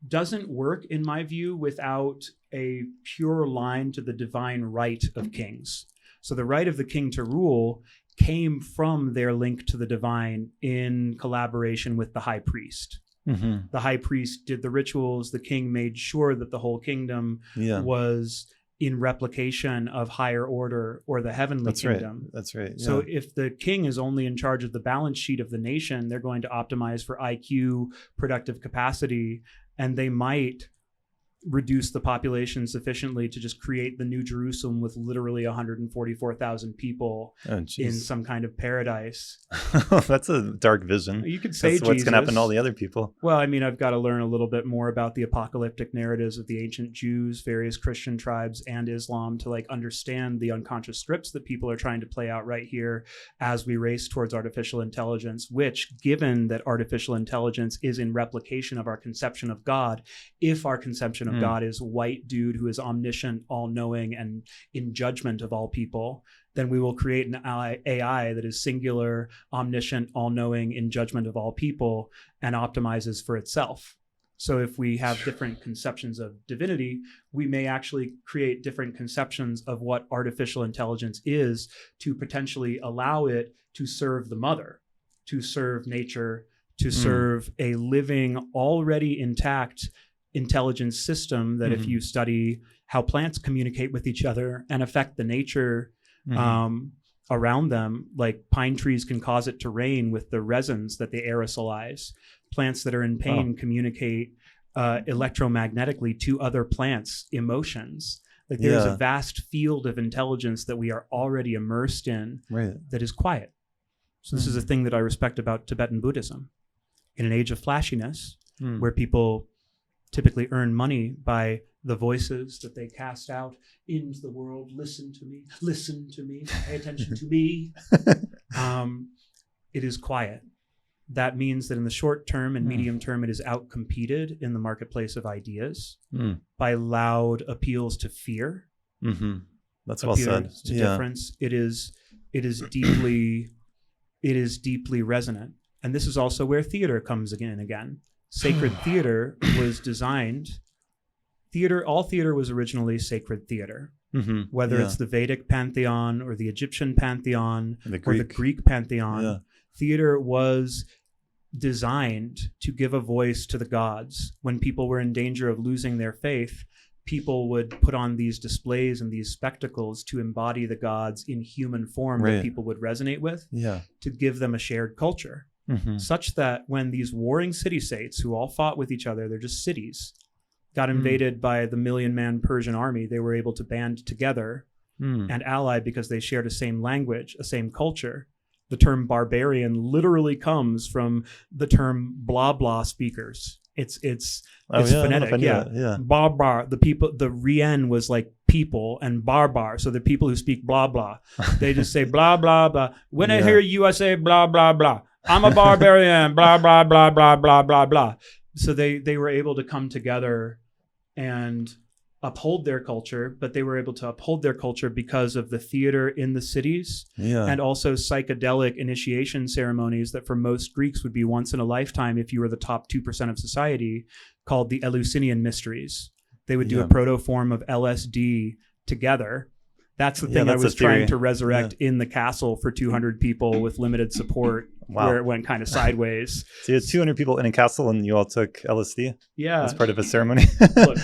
doesn't work, in my view, without a pure line to the divine right of kings. So the right of the king to rule came from their link to the divine in collaboration with the high priest. Mm-hmm. The high priest did the rituals. The king made sure that the whole kingdom was in replication of higher order or the heavenly kingdom. That's right. Yeah. So if the king is only in charge of the balance sheet of the nation, they're going to optimize for IQ, productive capacity, and they might reduce the population sufficiently to just create the New Jerusalem with literally 144,000 people in some kind of paradise. That's a dark vision. You could say that's what's going to happen to all the other people. Well, I mean, I've got to learn a little bit more about the apocalyptic narratives of the ancient Jews, various Christian tribes, and Islam to like understand the unconscious scripts that people are trying to play out right here as we race towards artificial intelligence, which, given that artificial intelligence is in replication of our conception of God, if our conception of God is white dude who is omniscient, all-knowing, and in judgment of all people, then we will create an AI that is singular, omniscient, all-knowing, in judgment of all people, and optimizes for itself. So if we have different conceptions of divinity, we may actually create different conceptions of what artificial intelligence is to potentially allow it to serve the mother, to serve nature, to serve a living, already intact intelligence system that if you study how plants communicate with each other and affect the nature around them, like pine trees can cause it to rain with the resins that they aerosolize. Plants that are in pain communicate electromagnetically to other plants' emotions. Like there's a vast field of intelligence that we are already immersed in that is quiet. So this is a thing that I respect about Tibetan Buddhism. In an age of flashiness, where people typically earn money by the voices that they cast out into the world. Listen to me, pay attention to me. It is quiet. That means that in the short term and medium term, it is outcompeted in the marketplace of ideas by loud appeals to fear. That's well said. To difference. It is deeply resonant. And this is also where theater comes in again. Sacred theater was designed. All theater was originally sacred theater. Whether it's the Vedic pantheon or the Egyptian pantheon or the Greek pantheon, theater was designed to give a voice to the gods. When people were in danger of losing their faith, people would put on these displays and these spectacles to embody the gods in human form that people would resonate with, to give them a shared culture. Such that when these warring city-states who all fought with each other, they're just cities, got invaded by the 1,000,000-man Persian army, they were able to band together and ally because they shared a same language, a same culture. The term barbarian literally comes from the term blah blah speakers. It's phonetic. Barbar, the people, the rien was like people, and barbar, so the people who speak blah blah, they just say blah blah blah. When I hear you, I say blah blah blah. I'm a barbarian, blah, blah, blah, blah, blah, blah, blah. So they were able to come together and uphold their culture, but they were able to uphold their culture because of the theater in the cities and also psychedelic initiation ceremonies that for most Greeks would be once in a lifetime if you were the top 2% of society, called the Eleusinian Mysteries. They would do a proto-form of LSD together. That's the thing I was trying to resurrect in the castle for 200 people with limited support, where it went kind of sideways. So you had 200 people in a castle and you all took LSD? Yeah. As part of a ceremony? Look,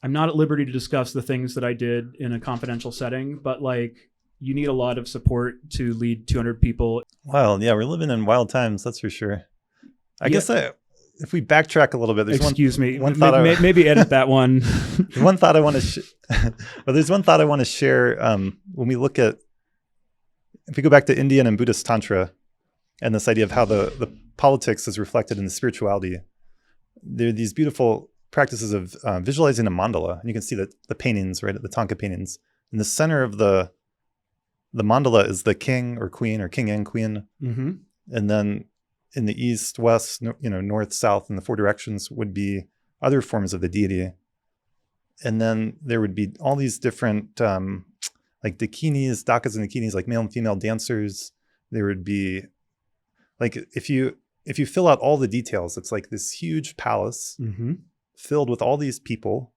I'm not at liberty to discuss the things that I did in a confidential setting, but like you need a lot of support to lead 200 people. Wow. Yeah, we're living in wild times, that's for sure. I guess if we backtrack a little bit, there's one thought maybe edit that one. One thought I want to there's one thought I want to share when we look at, if we go back to Indian and Buddhist tantra, and this idea of how the politics is reflected in the spirituality. There are these beautiful practices of visualizing a mandala, and you can see that the paintings, right, the Thangka paintings. In the center of the mandala is the king or queen, or king and queen, and then in the east, west, north, south, and the four directions would be other forms of the deity. And then there would be all these different like dakinis, dakas and dakinis, like male and female dancers. There would be like, if you fill out all the details, it's like this huge palace filled with all these people.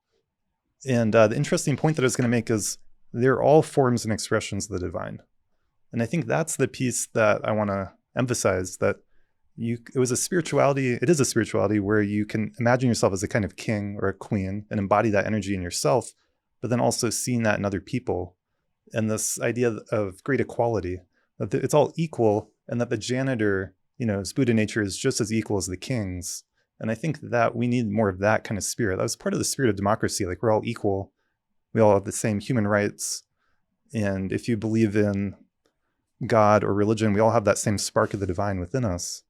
And the interesting point that I was going to make is they're all forms and expressions of the divine. And I think that's the piece that I want to emphasize, that it is a spirituality where you can imagine yourself as a kind of king or a queen and embody that energy in yourself, but then also seeing that in other people. And this idea of great equality, that it's all equal, and that the janitor, his Buddha nature is just as equal as the kings. And I think that we need more of that kind of spirit. That was part of the spirit of democracy. Like, we're all equal. We all have the same human rights. And if you believe in God or religion, we all have that same spark of the divine within us.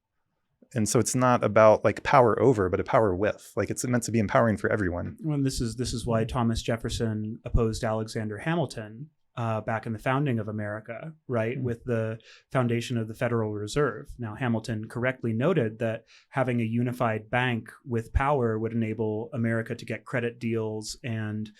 And so it's not about like power over, but a power with. Like, it's meant to be empowering for everyone. Well, this is why Thomas Jefferson opposed Alexander Hamilton back in the founding of America, right? With the foundation of the Federal Reserve. Now, Hamilton correctly noted that having a unified bank with power would enable America to get credit deals and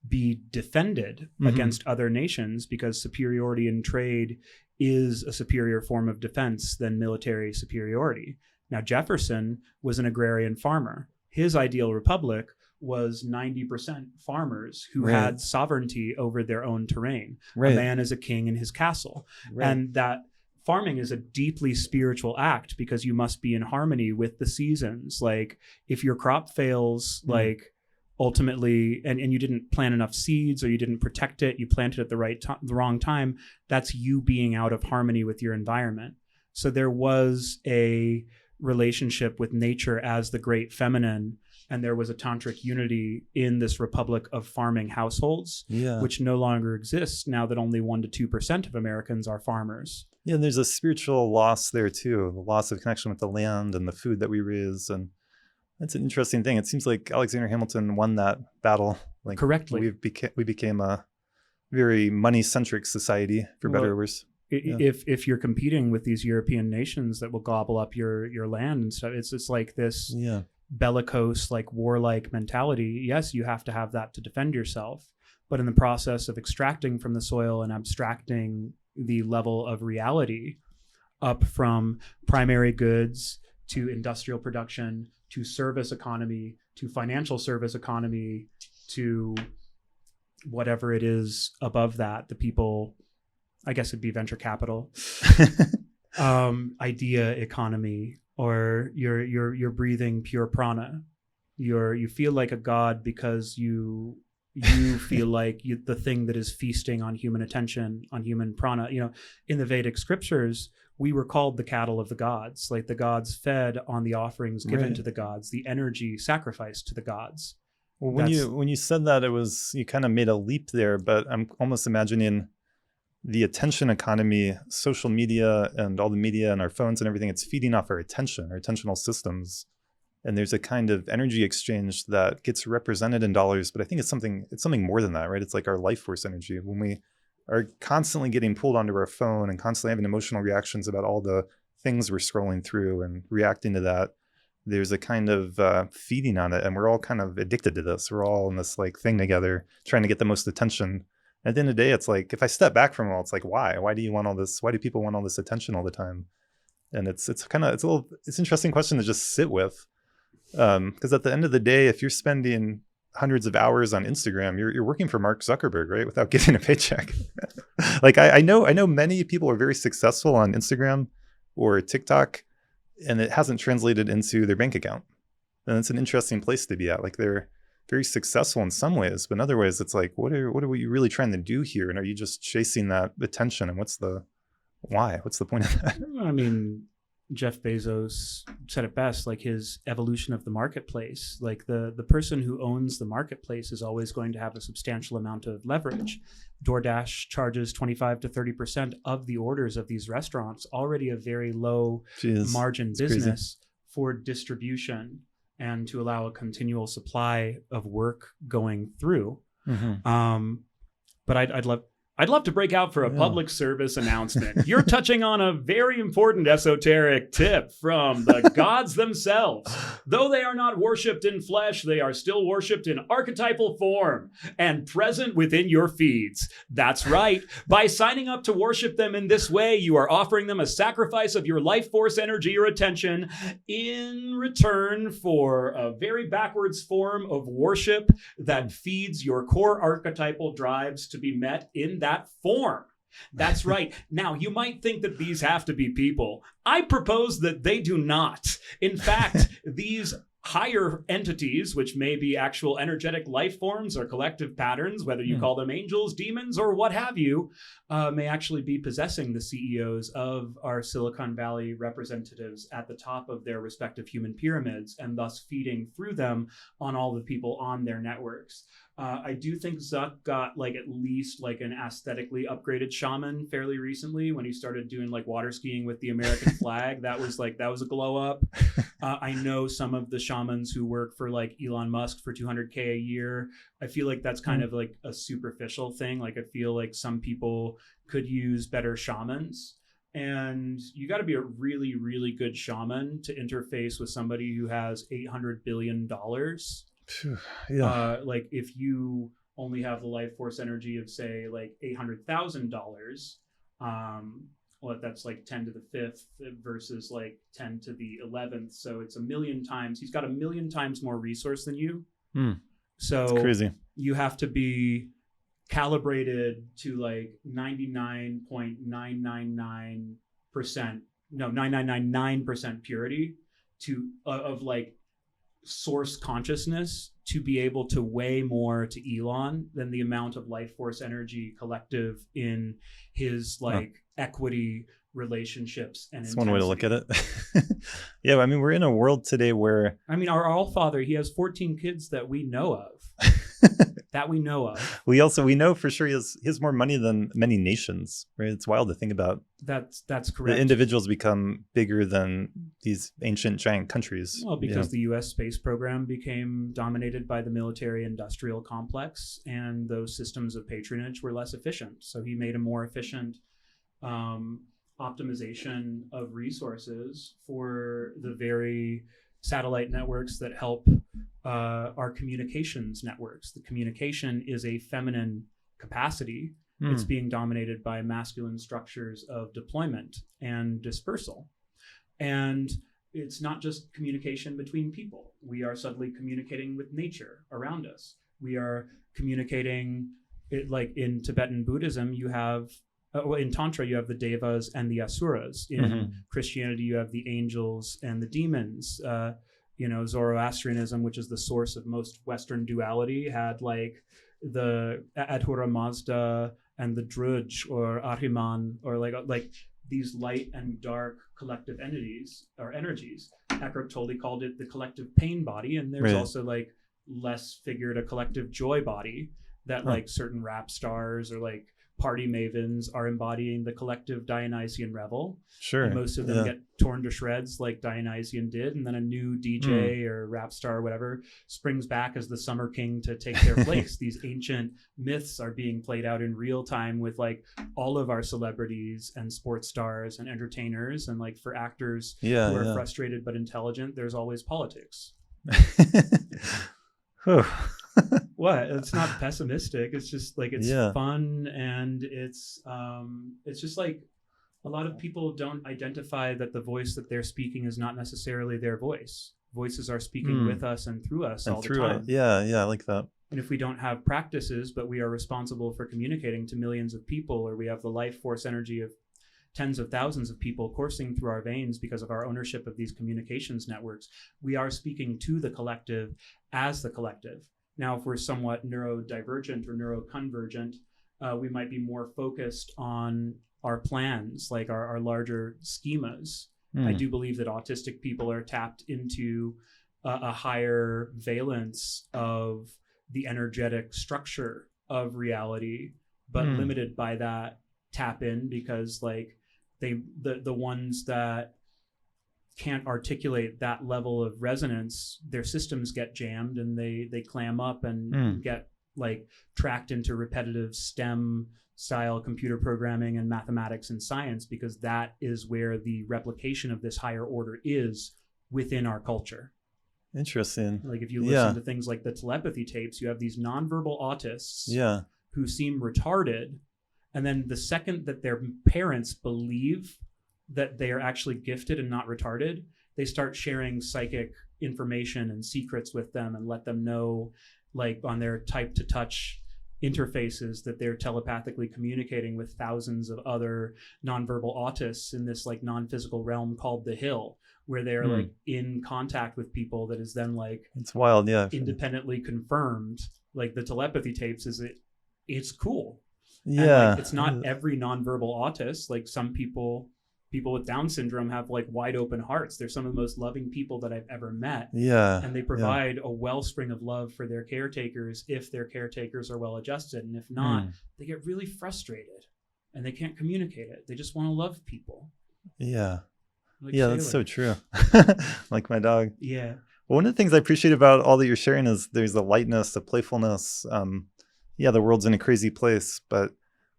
be defended against other nations, because superiority in trade is a superior form of defense than military superiority. Now, Jefferson was an agrarian farmer. His ideal republic was 90% farmers who had sovereignty over their own terrain. A man is a king in his castle. And that farming is a deeply spiritual act, because you must be in harmony with the seasons. Like, if your crop fails, like, ultimately, and you didn't plant enough seeds, or you didn't protect it, you planted at the wrong time, that's you being out of harmony with your environment. So there was a relationship with nature as the great feminine, and there was a tantric unity in this republic of farming households, which no longer exists now that only 1% to 2% of Americans are farmers. Yeah, and there's a spiritual loss there too, the loss of connection with the land and the food that we raise. And that's an interesting thing. It seems like Alexander Hamilton won that battle. Like, correctly. We became a very money-centric society, for better or worse. If you're competing with these European nations that will gobble up your land and stuff, it's like this bellicose, like warlike mentality. Yes, you have to have that to defend yourself, but in the process of extracting from the soil and abstracting the level of reality up from primary goods to industrial production to service economy to financial service economy to whatever it is above that, the people, I guess it'd be venture capital, idea economy, or you're breathing pure prana. You feel like a god because you feel like the thing that is feasting on human attention, on human prana. In the Vedic scriptures, we were called the cattle of the gods. Like, the gods fed on the offerings given to the gods, the energy sacrificed to the gods. Well, when you said that, you kind of made a leap there, but I'm almost imagining the attention economy, social media and all the media and our phones and everything, it's feeding off our attention, our attentional systems. And there's a kind of energy exchange that gets represented in dollars, but I think it's something more than that, right? It's like our life force energy. When we are constantly getting pulled onto our phone and constantly having emotional reactions about all the things we're scrolling through and reacting to that, there's a kind of feeding on it. And we're all kind of addicted to this. We're all in this like thing together, trying to get the most attention. At the end of the day, it's like, if I step back from it all, it's like, why? Why do you want all this? Why do people want all this attention all the time? And it's an interesting question to just sit with. Because at the end of the day, if you're spending hundreds of hours on Instagram, you're working for Mark Zuckerberg, right? Without getting a paycheck. Like, I know many people are very successful on Instagram or TikTok, and it hasn't translated into their bank account. And it's an interesting place to be at. Like, they're very successful in some ways, but in other ways, it's like, what are we really trying to do here? And are you just chasing that attention? And what's the why? What's the point of that? I mean, Jeff Bezos said it best, like his evolution of the marketplace. Like the person who owns the marketplace is always going to have a substantial amount of leverage. DoorDash charges 25 to 30% of the orders of these restaurants, already a very low margin business for distribution and to allow a continual supply of work going through. But I'd love to break out for a public service announcement. You're touching on a very important esoteric tip from the gods themselves. Though they are not worshipped in flesh, they are still worshipped in archetypal form and present within your feeds. That's right. By signing up to worship them in this way, you are offering them a sacrifice of your life force energy or attention in return for a very backwards form of worship that feeds your core archetypal drives to be met in that form. That's right. Now, you might think that these have to be people. I propose that they do not. In fact, these higher entities, which may be actual energetic life forms or collective patterns, whether you call them angels, demons, or what have you, may actually be possessing the CEOs of our Silicon Valley representatives at the top of their respective human pyramids, and thus feeding through them on all the people on their networks. I do think Zuck got like at least like an aesthetically upgraded shaman fairly recently when he started doing like water skiing with the American flag. That was a glow up. I know some of the shamans who work for like Elon Musk for $200K a year. I feel like that's kind of like a superficial thing. Like I feel like some people could use better shamans. And you got to be a really, really good shaman to interface with somebody who has $800 billion. Like if you only have the life force energy of say like $800,000, well, that's like 10 to the 5th versus like 10 to the 11th. So it's 1,000,000 times. He's got 1,000,000 times more resource than you. So it's crazy. You have to be calibrated to like 999.999% purity of like source consciousness to be able to weigh more to Elon than the amount of life force energy collective in his like equity relationships. And that's one way to look at it. Yeah, I mean, we're in a world today where, I mean, our Allfather, he has 14 kids that we know of. That we know of. We know for sure he has more money than many nations, right? It's wild to think about. That's correct. The individuals become bigger than these ancient giant countries. Well, because the U.S. space program became dominated by the military-industrial complex, and those systems of patronage were less efficient. So he made a more efficient optimization of resources for the very satellite networks that help our communications networks. The communication is a feminine capacity. It's being dominated by masculine structures of deployment and dispersal. And it's not just communication between people. We are suddenly communicating with nature around us. We are communicating, like in Tibetan Buddhism, you have, in Tantra, you have the Devas and the Asuras. In Christianity, you have the angels and the demons. Zoroastrianism, which is the source of most Western duality, had like the Ahura Mazda and the Druj or Ahriman, or like these light and dark collective entities or energies. Eckhart Tolle called it the collective pain body, and there's also like less figured a collective joy body that like certain rap stars or like party mavens are embodying the collective Dionysian revel. Sure. And most of them get torn to shreds like Dionysian did. And then a new DJ or rap star or whatever springs back as the summer king to take their place. These ancient myths are being played out in real time with like all of our celebrities and sports stars and entertainers. And like for actors who are frustrated but intelligent, there's always politics. What? It's not pessimistic. It's just like it's fun, and it's just like a lot of people don't identify that the voice that they're speaking is not necessarily their voice. Voices are speaking with us and through us all the time. Yeah, I like that. And if we don't have practices, but we are responsible for communicating to millions of people, or we have the life force energy of tens of thousands of people coursing through our veins because of our ownership of these communications networks, we are speaking to the collective as the collective. Now, if we're somewhat neurodivergent or neuroconvergent, we might be more focused on our plans, like our larger schemas, I do believe that autistic people are tapped into a higher valence of the energetic structure of reality, but limited by that tap in, because like the ones that can't articulate that level of resonance, their systems get jammed and they clam up and get like tracked into repetitive STEM style computer programming and mathematics and science, because that is where the replication of this higher order is within our culture. Interesting. Like if you listen to things like the telepathy tapes, you have these nonverbal autists who seem retarded, and then the second that their parents believe that they are actually gifted and not retarded, they start sharing psychic information and secrets with them and let them know, like on their type to touch interfaces, that they're telepathically communicating with thousands of other nonverbal autists in this like non-physical realm called the Hill, where they're like in contact with people that is then like, it's wild. Independently confirmed. Like the telepathy tapes it's cool. Yeah. And, like, it's not every nonverbal autist. Like some people with Down syndrome have like wide open hearts. They're some of the most loving people that I've ever met. Yeah. And they provide a wellspring of love for their caretakers if their caretakers are well adjusted. And if not, they get really frustrated and they can't communicate it. They just want to love people. Yeah. Like yeah, Sailor. That's so true. Like my dog. Yeah. Well, one of the things I appreciate about all that you're sharing is there's the lightness, the playfulness. The world's in a crazy place, but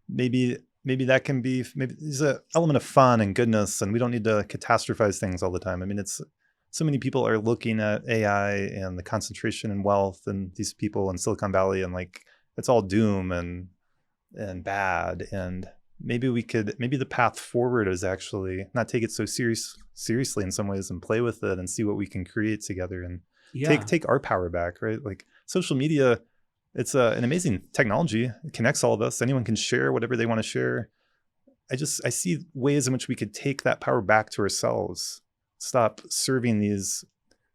maybe that can be, maybe there's an element of fun and goodness, and we don't need to catastrophize things all the time. I mean, it's so many people are looking at AI and the concentration in wealth and these people in Silicon Valley, and like it's all doom and bad. And maybe the path forward is actually not take it so seriously in some ways and play with it and see what we can create together and take our power back, right? Like social media, it's an amazing technology. It connects all of us. Anyone can share whatever they want to share. I see ways in which we could take that power back to ourselves. Stop serving these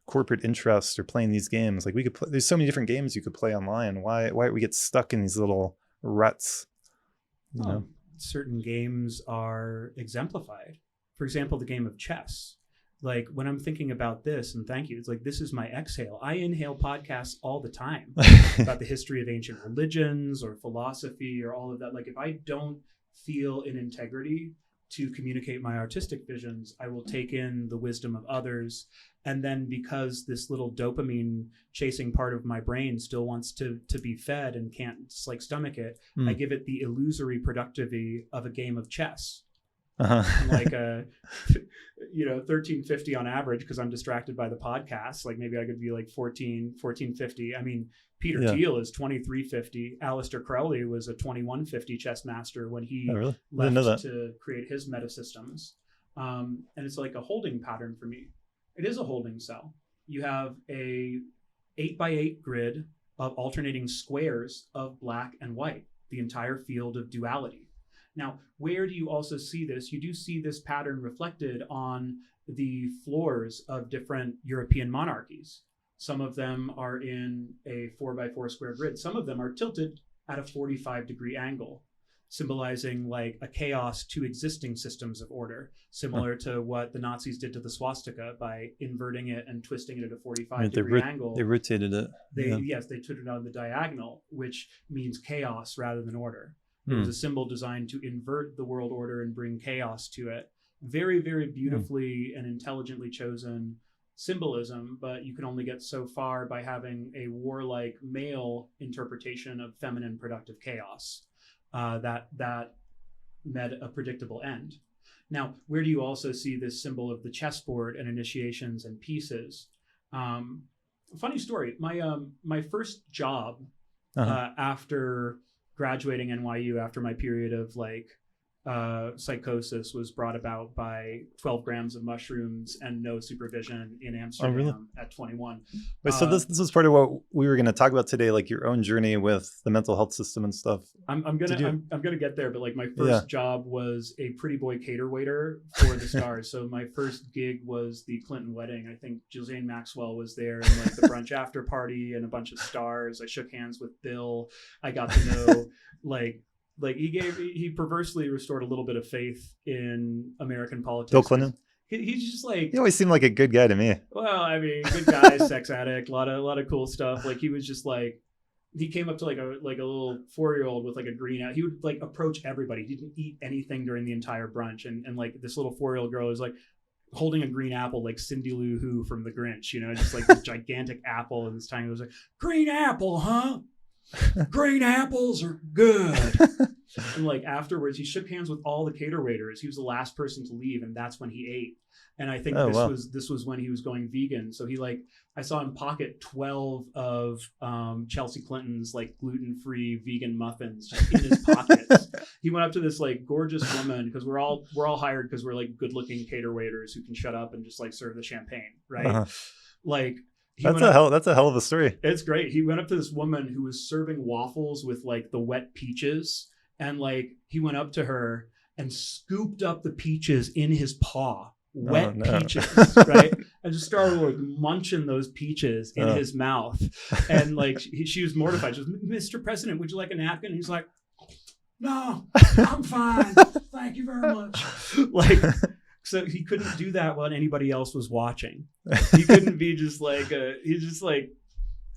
corporate interests or playing these games. Like we could play, there's so many different games you could play online. Why we get stuck in these little ruts? You know? Certain games are exemplified. For example, the game of chess. Like when I'm thinking about this, and thank you, it's like, this is my exhale. I inhale podcasts all the time about the history of ancient religions or philosophy or all of that. Like if I don't feel in integrity to communicate my artistic visions, I will take in the wisdom of others. And then because this little dopamine chasing part of my brain still wants to be fed and can't just like stomach it, I give it the illusory productivity of a game of chess. Like 1350 on average, because I'm distracted by the podcast. Like maybe I could be like 1450. I mean, Peter Thiel is 2350. Aleister Crowley was a 2150 chess master when he left to create his metasystems. And it's like a holding pattern for me. It is a holding cell. You have a 8x8 grid of alternating squares of black and white, the entire field of duality. Now, where do you also see this? You do see this pattern reflected on the floors of different European monarchies. Some of them are in a 4x4 square grid. Some of them are tilted at a 45-degree angle, symbolizing like a chaos to existing systems of order, similar to what the Nazis did to the swastika by inverting it and twisting it at a 45-degree angle. They rotated it. Yes, they put it on the diagonal, which means chaos rather than order. It was a symbol designed to invert the world order and bring chaos to it. Very, very beautifully and intelligently chosen symbolism, but you can only get so far by having a warlike male interpretation of feminine productive chaos. That met a predictable end. Now, where do you also see this symbol of the chessboard and initiations and pieces? Funny story. My first job after graduating NYU, after my period of like psychosis was brought about by 12 grams of mushrooms and no supervision in Amsterdam at 21. Wait, so this was part of what we were going to talk about today, like your own journey with the mental health system and stuff. I'm gonna get there, but like my first job was a pretty boy cater waiter for the Stars. So my first gig was the Clinton wedding. I think Ghislaine Maxwell was there, and like the brunch after party and a bunch of stars. I shook hands with Bill. I got to know like he perversely restored a little bit of faith in American politics. Bill Clinton? He's just like, He always seemed like a good guy to me. well, I mean, good guy, sex addict, a lot of cool stuff. Like he was just like, he came up to like a little 4-year-old with like a green out. He would like approach everybody. He didn't eat anything during the entire brunch. And like this little 4-year-old girl was like holding a green apple, like Cindy Lou Who from The Grinch, you know, just like this gigantic apple. And this tiny was like, green apple, huh? Green apples are good. And like afterwards, he shook hands with all the cater waiters. He was the last person to leave, and that's when he ate. And I think this was when he was going vegan. So he like, I saw him pocket 12 of Chelsea Clinton's like gluten-free vegan muffins just in his pockets. He went up to this like gorgeous woman, because we're all hired because we're like good-looking cater waiters who can shut up and just like serve the champagne, right? Uh-huh. Like that's a hell of a story. It's great. He went up to this woman who was serving waffles with like the wet peaches, and like he went up to her and scooped up the peaches in his paw. Peaches, right? And just started like munching those peaches in his mouth. And like she was mortified. She was, Mr. President, would you like a napkin? And he's like, no, I'm fine. Thank you very much. Like, so he couldn't do that while anybody else was watching. He couldn't be just like he's just like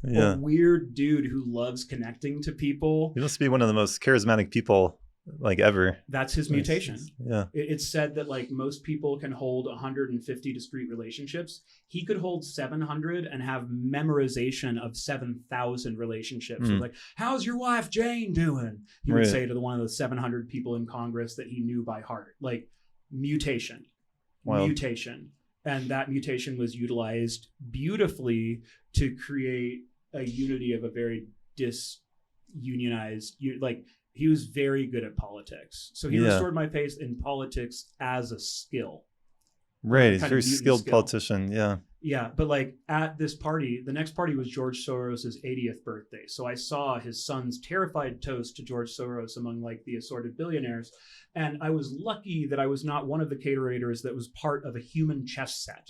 a weird dude who loves connecting to people. He must be one of the most charismatic people like ever. That's his mutation. Yeah. It's said that like most people can hold 150 discrete relationships. He could hold 700 and have memorization of 7,000 relationships. So like, how's your wife Jane doing? He would say to one of the 700 people in Congress that he knew by heart. Like, mutation. Mutation. And that mutation was utilized beautifully to create a unity of a very disunionized, like, he was very good at politics. So he restored my faith in politics as a skill. Right. He's a very skilled politician. Yeah. Yeah. But like at this party, the next party was George Soros's 80th birthday. So I saw his son's terrified toast to George Soros among like the assorted billionaires. And I was lucky that I was not one of the caterators that was part of a human chess set.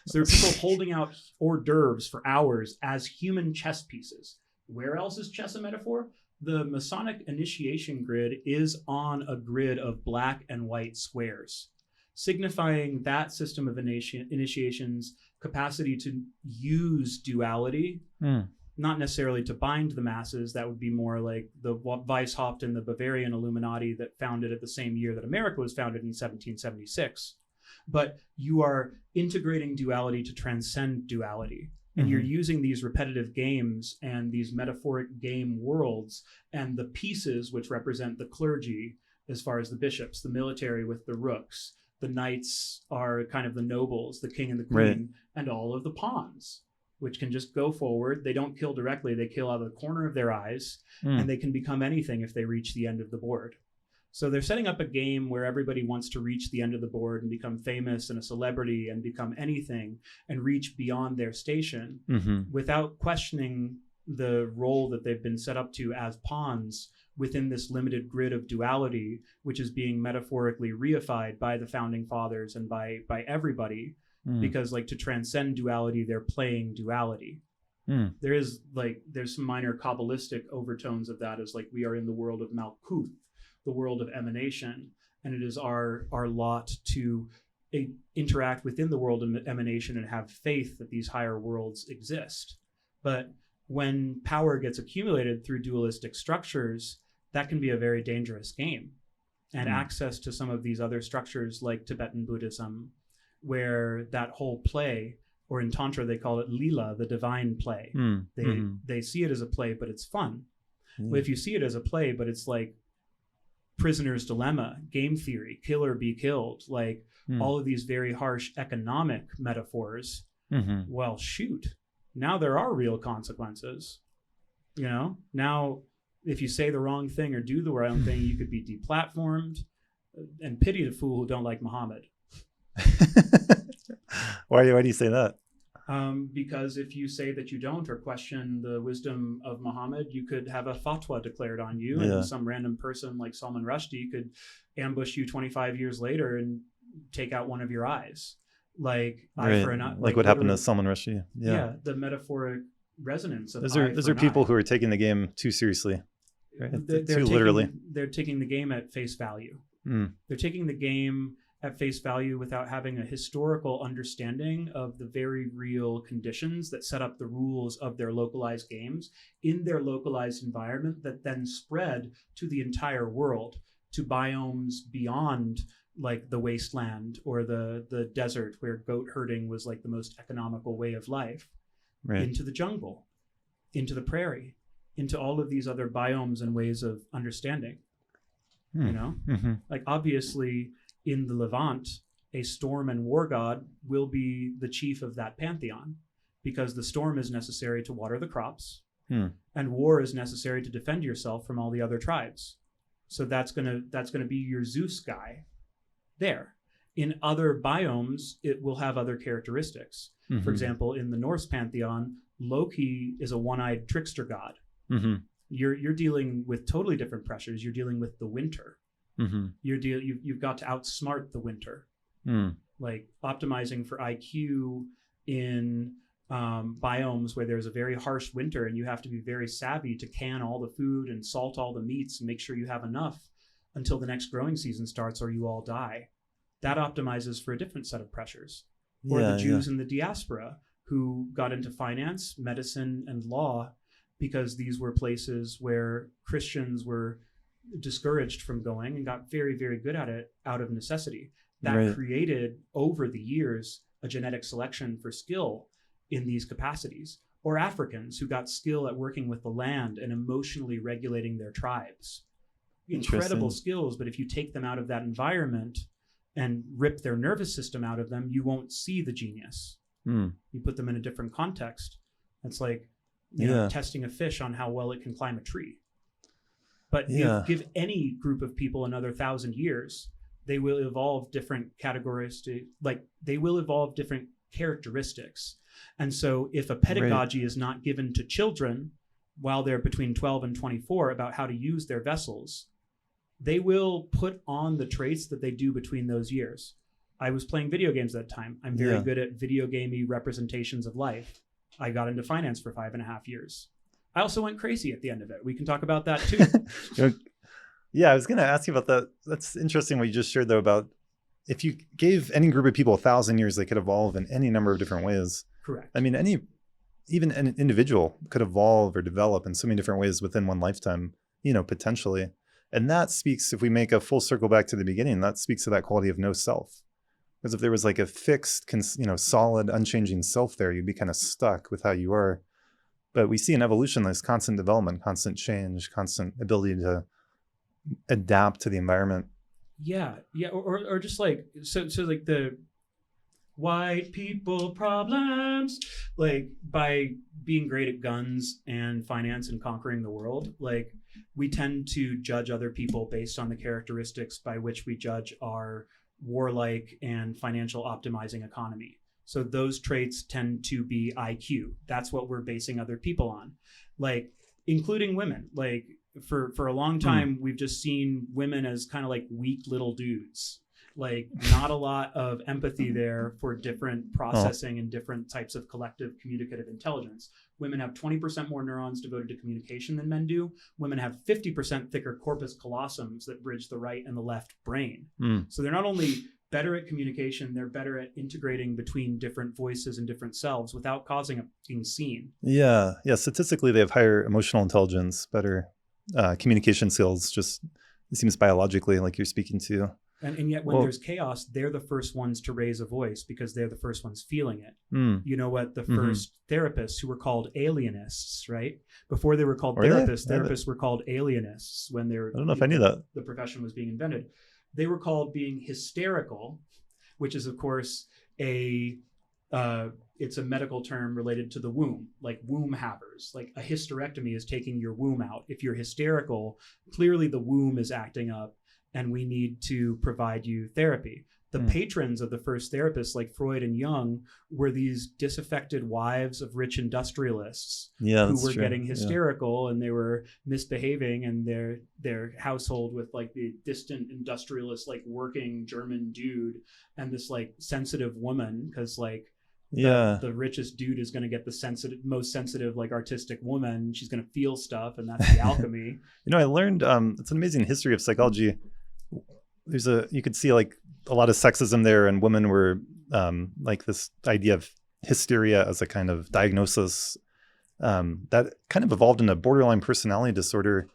So there were people holding out hors d'oeuvres for hours as human chess pieces. Where else is chess a metaphor? The Masonic initiation grid is on a grid of black and white squares, signifying that system of initiation's capacity to use duality, not necessarily to bind the masses. That would be more like the Weishaupt and the Bavarian Illuminati that founded at the same year that America was founded in 1776. But you are integrating duality to transcend duality. And you're using these repetitive games and these metaphoric game worlds and the pieces, which represent the clergy, as far as the bishops, the military with the rooks, the knights are kind of the nobles, the king and the queen, and all of the pawns, which can just go forward. They don't kill directly. They kill out of the corner of their eyes, and they can become anything if they reach the end of the board. So they're setting up a game where everybody wants to reach the end of the board and become famous and a celebrity and become anything and reach beyond their station without questioning the role that they've been set up to as pawns within this limited grid of duality, which is being metaphorically reified by the founding fathers and by everybody. Because like to transcend duality, they're playing duality. There's some minor Kabbalistic overtones of that, as like we are in the world of Malkuth, the world of emanation, and it is our lot to interact within the world of emanation and have faith that these higher worlds exist. But when power gets accumulated through dualistic structures, that can be a very dangerous game. And access to some of these other structures like Tibetan Buddhism, where that whole play, or in Tantra they call it lila, the divine play. They see it as a play, but it's fun. But if you see it as a play, but it's like prisoner's dilemma, game theory, kill or be killed, like all of these very harsh economic metaphors, well, shoot, now there are real consequences. You know, now if you say the wrong thing or do the wrong thing, you could be deplatformed, and pity the fool who don't like Muhammad. Why do you say that? Because if you say that you don't or question the wisdom of Muhammad, you could have a fatwa declared on you, and some random person like Salman Rushdie could ambush you 25 years later and take out one of your eyes. Like eye for an eye. Like what happened to Salman Rushdie. Yeah, the metaphoric resonance of those are people who are taking the game too seriously. Right? Too literally. They're taking the game at face value. They're taking the game at face value without having a historical understanding of the very real conditions that set up the rules of their localized games in their localized environment that then spread to the entire world, to biomes beyond like the wasteland or the desert where goat herding was like the most economical way of life, Right. into the jungle, into the prairie, into all of these other biomes and ways of understanding. You know, like obviously in the Levant, a storm and war god will be the chief of that pantheon, because the storm is necessary to water the crops and war is necessary to defend yourself from all the other tribes. So that's gonna be your Zeus guy there. In other biomes, it will have other characteristics. For example, in the Norse pantheon, Loki is a one-eyed trickster god. You're dealing with totally different pressures. You're dealing with the winter. You've got to outsmart the winter. Like optimizing for IQ in biomes where there's a very harsh winter, and you have to be very savvy to can all the food and salt all the meats and make sure you have enough until the next growing season starts, or you all die. That optimizes for a different set of pressures. Or the Jews in the diaspora who got into finance, medicine, and law because these were places where Christians were discouraged from going and got very, very good at it out of necessity. That created over the years a genetic selection for skill in these capacities. Or Africans who got skill at working with the land and emotionally regulating their tribes. Incredible skills, but if you take them out of that environment and rip their nervous system out of them, you won't see the genius. You put them in a different context. It's like you know, testing a fish on how well it can climb a tree. But give any group of people another 1,000 years, they will evolve different categories they will evolve different characteristics. And so if a pedagogy is not given to children while they're between 12 and 24 about how to use their vessels, they will put on the traits that they do between those years. I was playing video games at that time. I'm very good at video gamey representations of life. I got into finance for 5.5 years. I also went crazy at the end of it. We can talk about that too. I was going to ask you about that. That's interesting what you just shared though about if you gave any group of people 1,000 years, they could evolve in any number of different ways. Correct. I mean, even an individual could evolve or develop in so many different ways within one lifetime, you know, potentially. And that speaks, if we make a full circle back to the beginning, that speaks to that quality of no self. Because if there was like a fixed, solid, unchanging self there, you'd be kind of stuck with how you are. But we see in evolution, there's constant development, constant change, constant ability to adapt to the environment. Yeah. Or just like, so like the white people problems, like by being great at guns and finance and conquering the world, like we tend to judge other people based on the characteristics by which we judge our warlike and financial optimizing economy. So those traits tend to be IQ. That's what we're basing other people on, like including women. Like for a long time, we've just seen women as kind of like weak little dudes, like not a lot of empathy there for different processing and different types of collective communicative intelligence. Women have 20% more neurons devoted to communication than men do. Women have 50% thicker corpus callosums that bridge the right and the left brain. So they're not only better at communication, they're better at integrating between different voices and different selves without causing a being seen. Yeah. Statistically, they have higher emotional intelligence, better communication skills, just it seems biologically like you're speaking to. And yet when there's chaos, they're the first ones to raise a voice because they're the first ones feeling it. You know what? The first therapists who were called alienists, right? Before they were called therapists were called alienists when they were. I don't know if I knew that. The profession was being invented. They were called being hysterical, which is of course it's a medical term related to the womb, like womb havers. Like a hysterectomy is taking your womb out. If you're hysterical, clearly the womb is acting up and we need to provide you therapy. The patrons of the first therapists like Freud and Jung were these disaffected wives of rich industrialists who were getting hysterical and they were misbehaving in their household with like the distant industrialist, like working German dude and this like sensitive woman. Cause like the richest dude is going to get the most sensitive, like artistic woman. She's going to feel stuff. And that's the alchemy. I learned, it's an amazing history of psychology. you could see like a lot of sexism there, and women were like this idea of hysteria as a kind of diagnosis that kind of evolved into borderline personality disorder.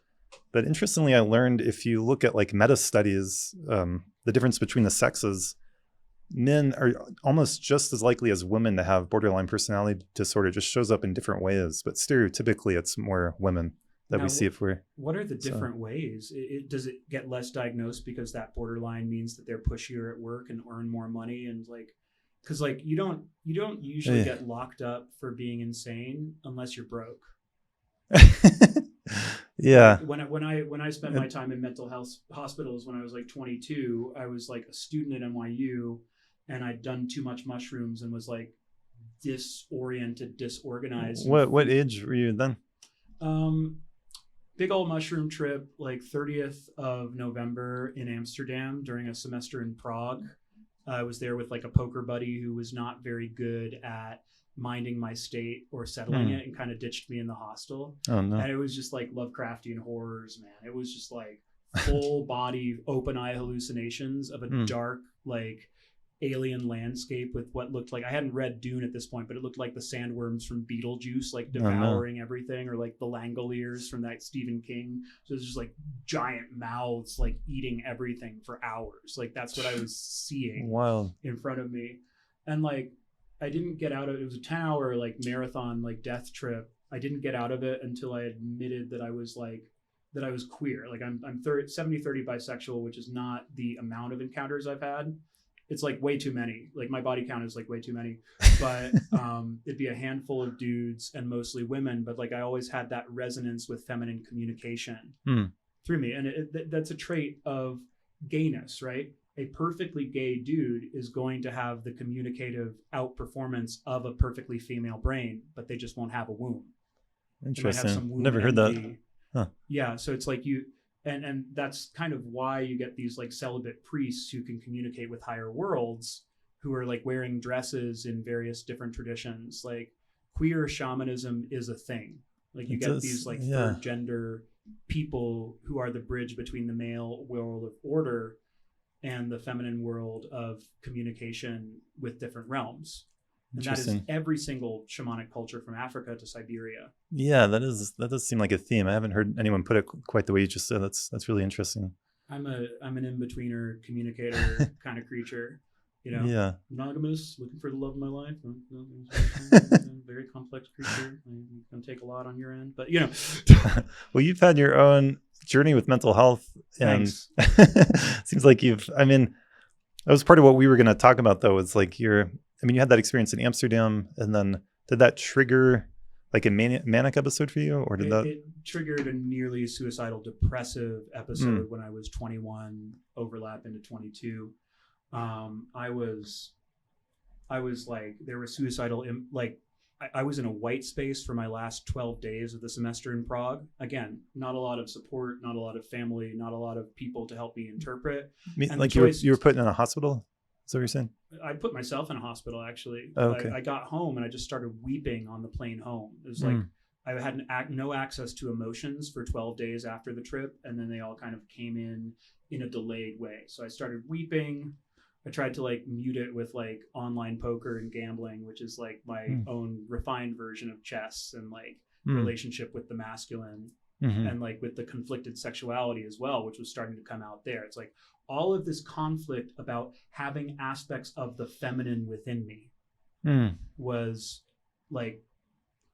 But interestingly, I learned if you look at like meta studies, the difference between the sexes, men are almost just as likely as women to have borderline personality disorder. It just shows up in different ways, but stereotypically it's more women that we see if we're. What are the different ways? Does it get less diagnosed because that borderline means that they're pushier at work and earn more money, and like, because like you don't usually get locked up for being insane unless you're broke. Yeah. Like when I spent my time in mental health hospitals when I was like 22, I was like a student at NYU, and I'd done too much mushrooms and was like disoriented, disorganized. What age were you then? Big old mushroom trip, like 30th of November in Amsterdam during a semester in Prague. I was there with like a poker buddy who was not very good at minding my state or settling it, and kind of ditched me in the hostel. Oh no. And it was just like Lovecraftian horrors, man. It was just like full body open eye hallucinations of a dark like alien landscape with what looked like, I hadn't read Dune at this point, but it looked like the sandworms from Beetlejuice, like devouring everything, or like the Langoliers from that Stephen King. So it's just like giant mouths like eating everything for hours. Like that's what I was seeing in front of me. And like I didn't get out of it. It was a 10-hour like marathon like death trip. I didn't get out of it until I admitted that I was queer. Like I'm 70-30 bisexual, which is not the amount of encounters I've had. It's like way too many. Like my body count is like way too many, but it'd be a handful of dudes and mostly women. But like I always had that resonance with feminine communication through me. And that's a trait of gayness, right? A perfectly gay dude is going to have the communicative outperformance of a perfectly female brain, but they just won't have a womb. Interesting. Never heard that. Huh. Yeah. So it's like and that's kind of why you get these like celibate priests who can communicate with higher worlds, who are like wearing dresses in various different traditions. Like queer shamanism is a thing. Like you get these like third gender people who are the bridge between the male world of order and the feminine world of communication with different realms. And that is every single shamanic culture from Africa to Siberia. Yeah, that does seem like a theme. I haven't heard anyone put it quite the way you just said. That's really interesting. I'm an in-betweener communicator kind of creature, you know. Yeah. Monogamous, looking for the love of my life. Very complex creature. It's gonna take a lot on your end, but you know. Well, you've had your own journey with mental health, and seems like that was part of what we were going to talk about, though. It's like you had that experience in Amsterdam, and then did that trigger like a manic episode for you, or did it triggered a nearly suicidal depressive episode when I was 21, overlap into 22. I was like, there was suicidal, like I was in a white space for my last 12 days of the semester in Prague. Again, not a lot of support, not a lot of family, not a lot of people to help me interpret. Like you were put in a hospital? Is that what you're saying? I put myself in a hospital, actually. Oh, okay. I got home and I just started weeping on the plane home. It was like I had no access to emotions for 12 days after the trip. And then they all kind of came in a delayed way. So I started weeping. I tried to like mute it with like online poker and gambling, which is like my own refined version of chess and like relationship with the masculine and like with the conflicted sexuality as well, which was starting to come out there. It's like all of this conflict about having aspects of the feminine within me was like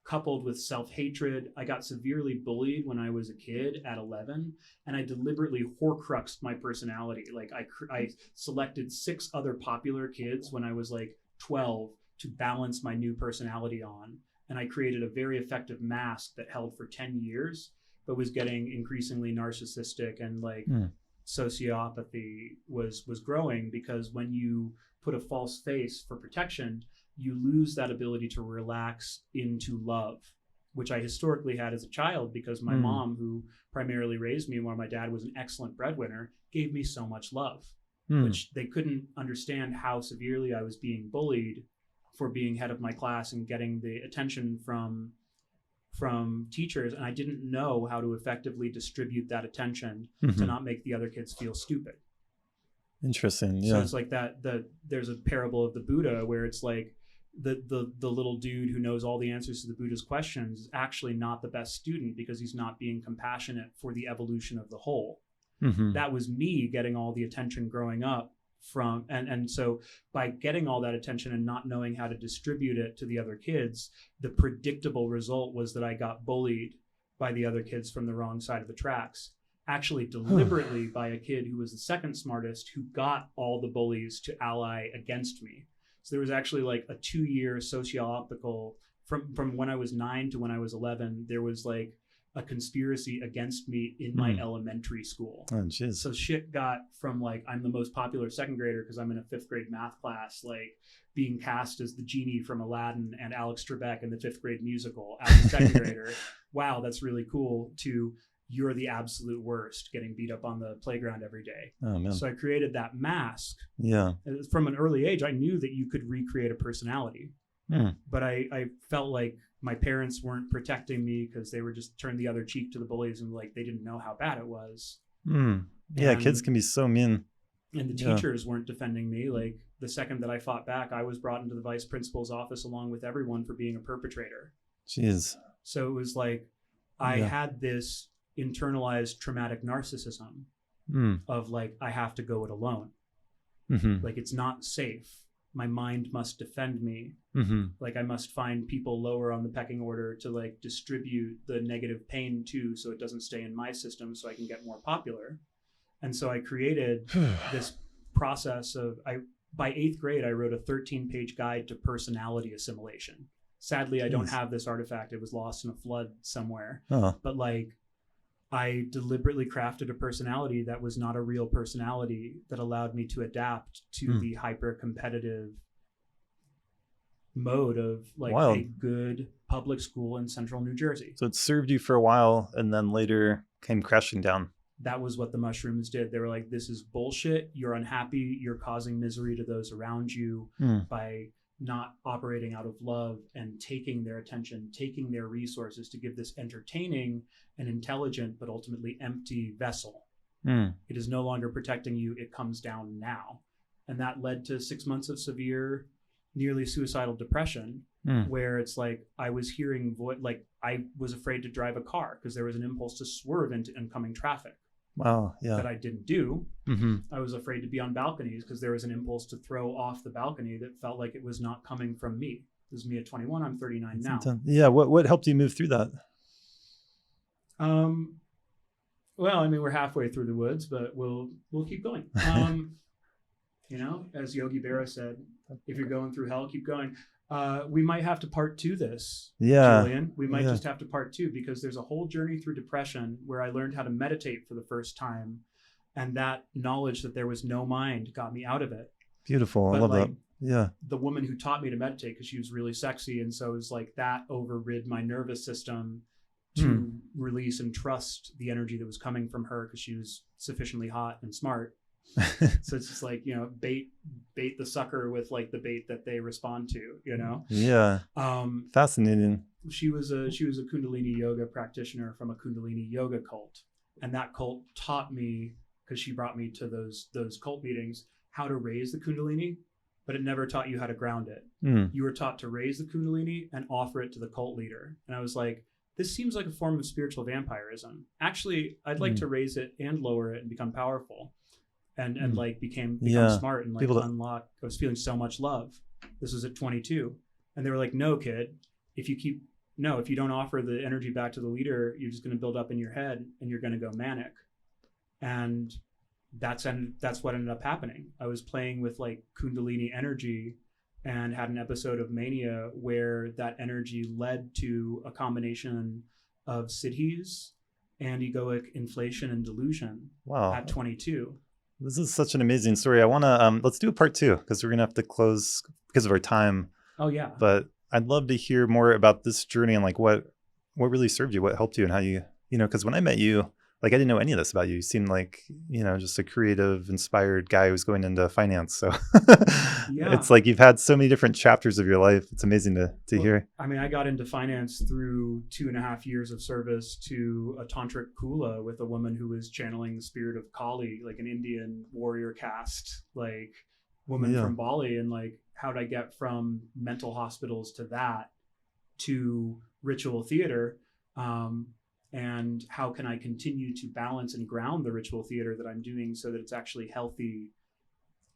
coupled with self-hatred. I got severely bullied when I was a kid at 11, and I deliberately horcruxed my personality. Like I selected 6 other popular kids when I was like 12 to balance my new personality on. And I created a very effective mask that held for 10 years, but was getting increasingly narcissistic, and like sociopathy was growing, because when you put a false face for protection, you lose that ability to relax into love, which I historically had as a child, because my mom, who primarily raised me while my dad was an excellent breadwinner, gave me so much love, which they couldn't understand how severely I was being bullied for being head of my class and getting the attention from teachers. And I didn't know how to effectively distribute that attention to not make the other kids feel stupid. Interesting. So Yeah. it's like there's a parable of the Buddha where it's like the little dude who knows all the answers to the Buddha's questions is actually not the best student because he's not being compassionate for the evolution of the whole. That was me getting all the attention growing up from, and so by getting all that attention and not knowing how to distribute it to the other kids, the predictable result was that I got bullied by the other kids from the wrong side of the tracks, actually deliberately by a kid who was the second smartest, who got all the bullies to ally against me. So there was actually like a 2-year socio-optical from when I was 9 to when I was 11, there was like a conspiracy against me in my elementary school. Oh, geez. So shit got from like, I'm the most popular second grader because I'm in a 5th grade math class, like being cast as the genie from Aladdin and Alex Trebek in the 5th grade musical as a second grader. Wow, that's really cool. To you're the absolute worst, getting beat up on the playground every day. Oh, man. So I created that mask. Yeah. From an early age, I knew that you could recreate a personality. But I felt like my parents weren't protecting me because they were just turned the other cheek to the bullies and like they didn't know how bad it was. Yeah, kids can be so mean. And the teachers weren't defending me. Like the second that I fought back, I was brought into the vice principal's office along with everyone for being a perpetrator. Jeez. So it was like I had this internalized traumatic narcissism of like, I have to go it alone. Like it's not safe. My mind must defend me. Like I must find people lower on the pecking order to like distribute the negative pain to, so it doesn't stay in my system so I can get more popular. And so I created this process of, by 8th grade, I wrote a 13-page guide to personality assimilation. Sadly, I don't have this artifact. It was lost in a flood somewhere. But like, I deliberately crafted a personality that was not a real personality that allowed me to adapt to the hyper-competitive mode of like a good public school in central New Jersey. So it served you for a while and then later came crashing down. That was what the mushrooms did. They were like, this is bullshit. You're unhappy. You're causing misery to those around you by not operating out of love and taking their attention, taking their resources to give this entertaining and intelligent, but ultimately empty vessel. It is no longer protecting you. It comes down now. And that led to 6 months of severe, nearly suicidal depression, where it's like, I was hearing like I was afraid to drive a car because there was an impulse to swerve into incoming traffic. Wow. Yeah. That I didn't do. I was afraid to be on balconies because there was an impulse to throw off the balcony that felt like it was not coming from me. This is me at 21. I'm 39 now. Yeah. What helped you move through that? Well, I mean, we're halfway through the woods, but we'll keep going. You know, as Yogi Berra said, if you're going through hell, keep going. We might have to part 2 this, Julian. We might just have to part 2 because there's a whole journey through depression where I learned how to meditate for the first time. And that knowledge that there was no mind got me out of it. Beautiful. But I love like, that. Yeah. The woman who taught me to meditate, because she was really sexy. And so it was like that overrid my nervous system to release and trust the energy that was coming from her because she was sufficiently hot and smart. So it's just like, you know, bait the sucker with like the bait that they respond to, you know? Yeah. Fascinating. She was a Kundalini yoga practitioner from a Kundalini yoga cult. And that cult taught me, because she brought me to those cult meetings, how to raise the Kundalini, but it never taught you how to ground it. You were taught to raise the Kundalini and offer it to the cult leader. And I was like, this seems like a form of spiritual vampirism. Actually, I'd like to raise it and lower it and become powerful. And like become smart and like unlock. I was feeling so much love. This was at 22. And they were like, no, kid, if you don't offer the energy back to the leader, you're just going to build up in your head and you're going to go manic. And that's what ended up happening. I was playing with like Kundalini energy and had an episode of mania where that energy led to a combination of siddhis and egoic inflation and delusion at 22. This is such an amazing story. I want to, let's do a part 2 because we're going to have to close because of our time. Oh yeah. But I'd love to hear more about this journey and like what really served you, what helped you and how you know, because when I met you, like I didn't know any of this about you. You seemed like, just a creative, inspired guy who's going into finance. So it's like you've had so many different chapters of your life. It's amazing to hear. I mean, I got into finance through 2.5 years of service to a tantric kula with a woman who was channeling the spirit of Kali, like an Indian warrior caste, like woman from Bali. And like, how'd I get from mental hospitals to that to ritual theater? And how can I continue to balance and ground the ritual theater that I'm doing so that it's actually healthy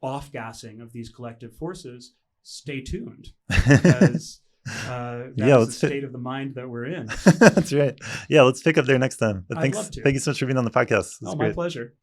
off-gassing of these collective forces? Stay tuned, because that's the state of the mind that we're in. That's right. Yeah, let's pick up there next time. But I'd love to. Thank you so much for being on the podcast. My pleasure.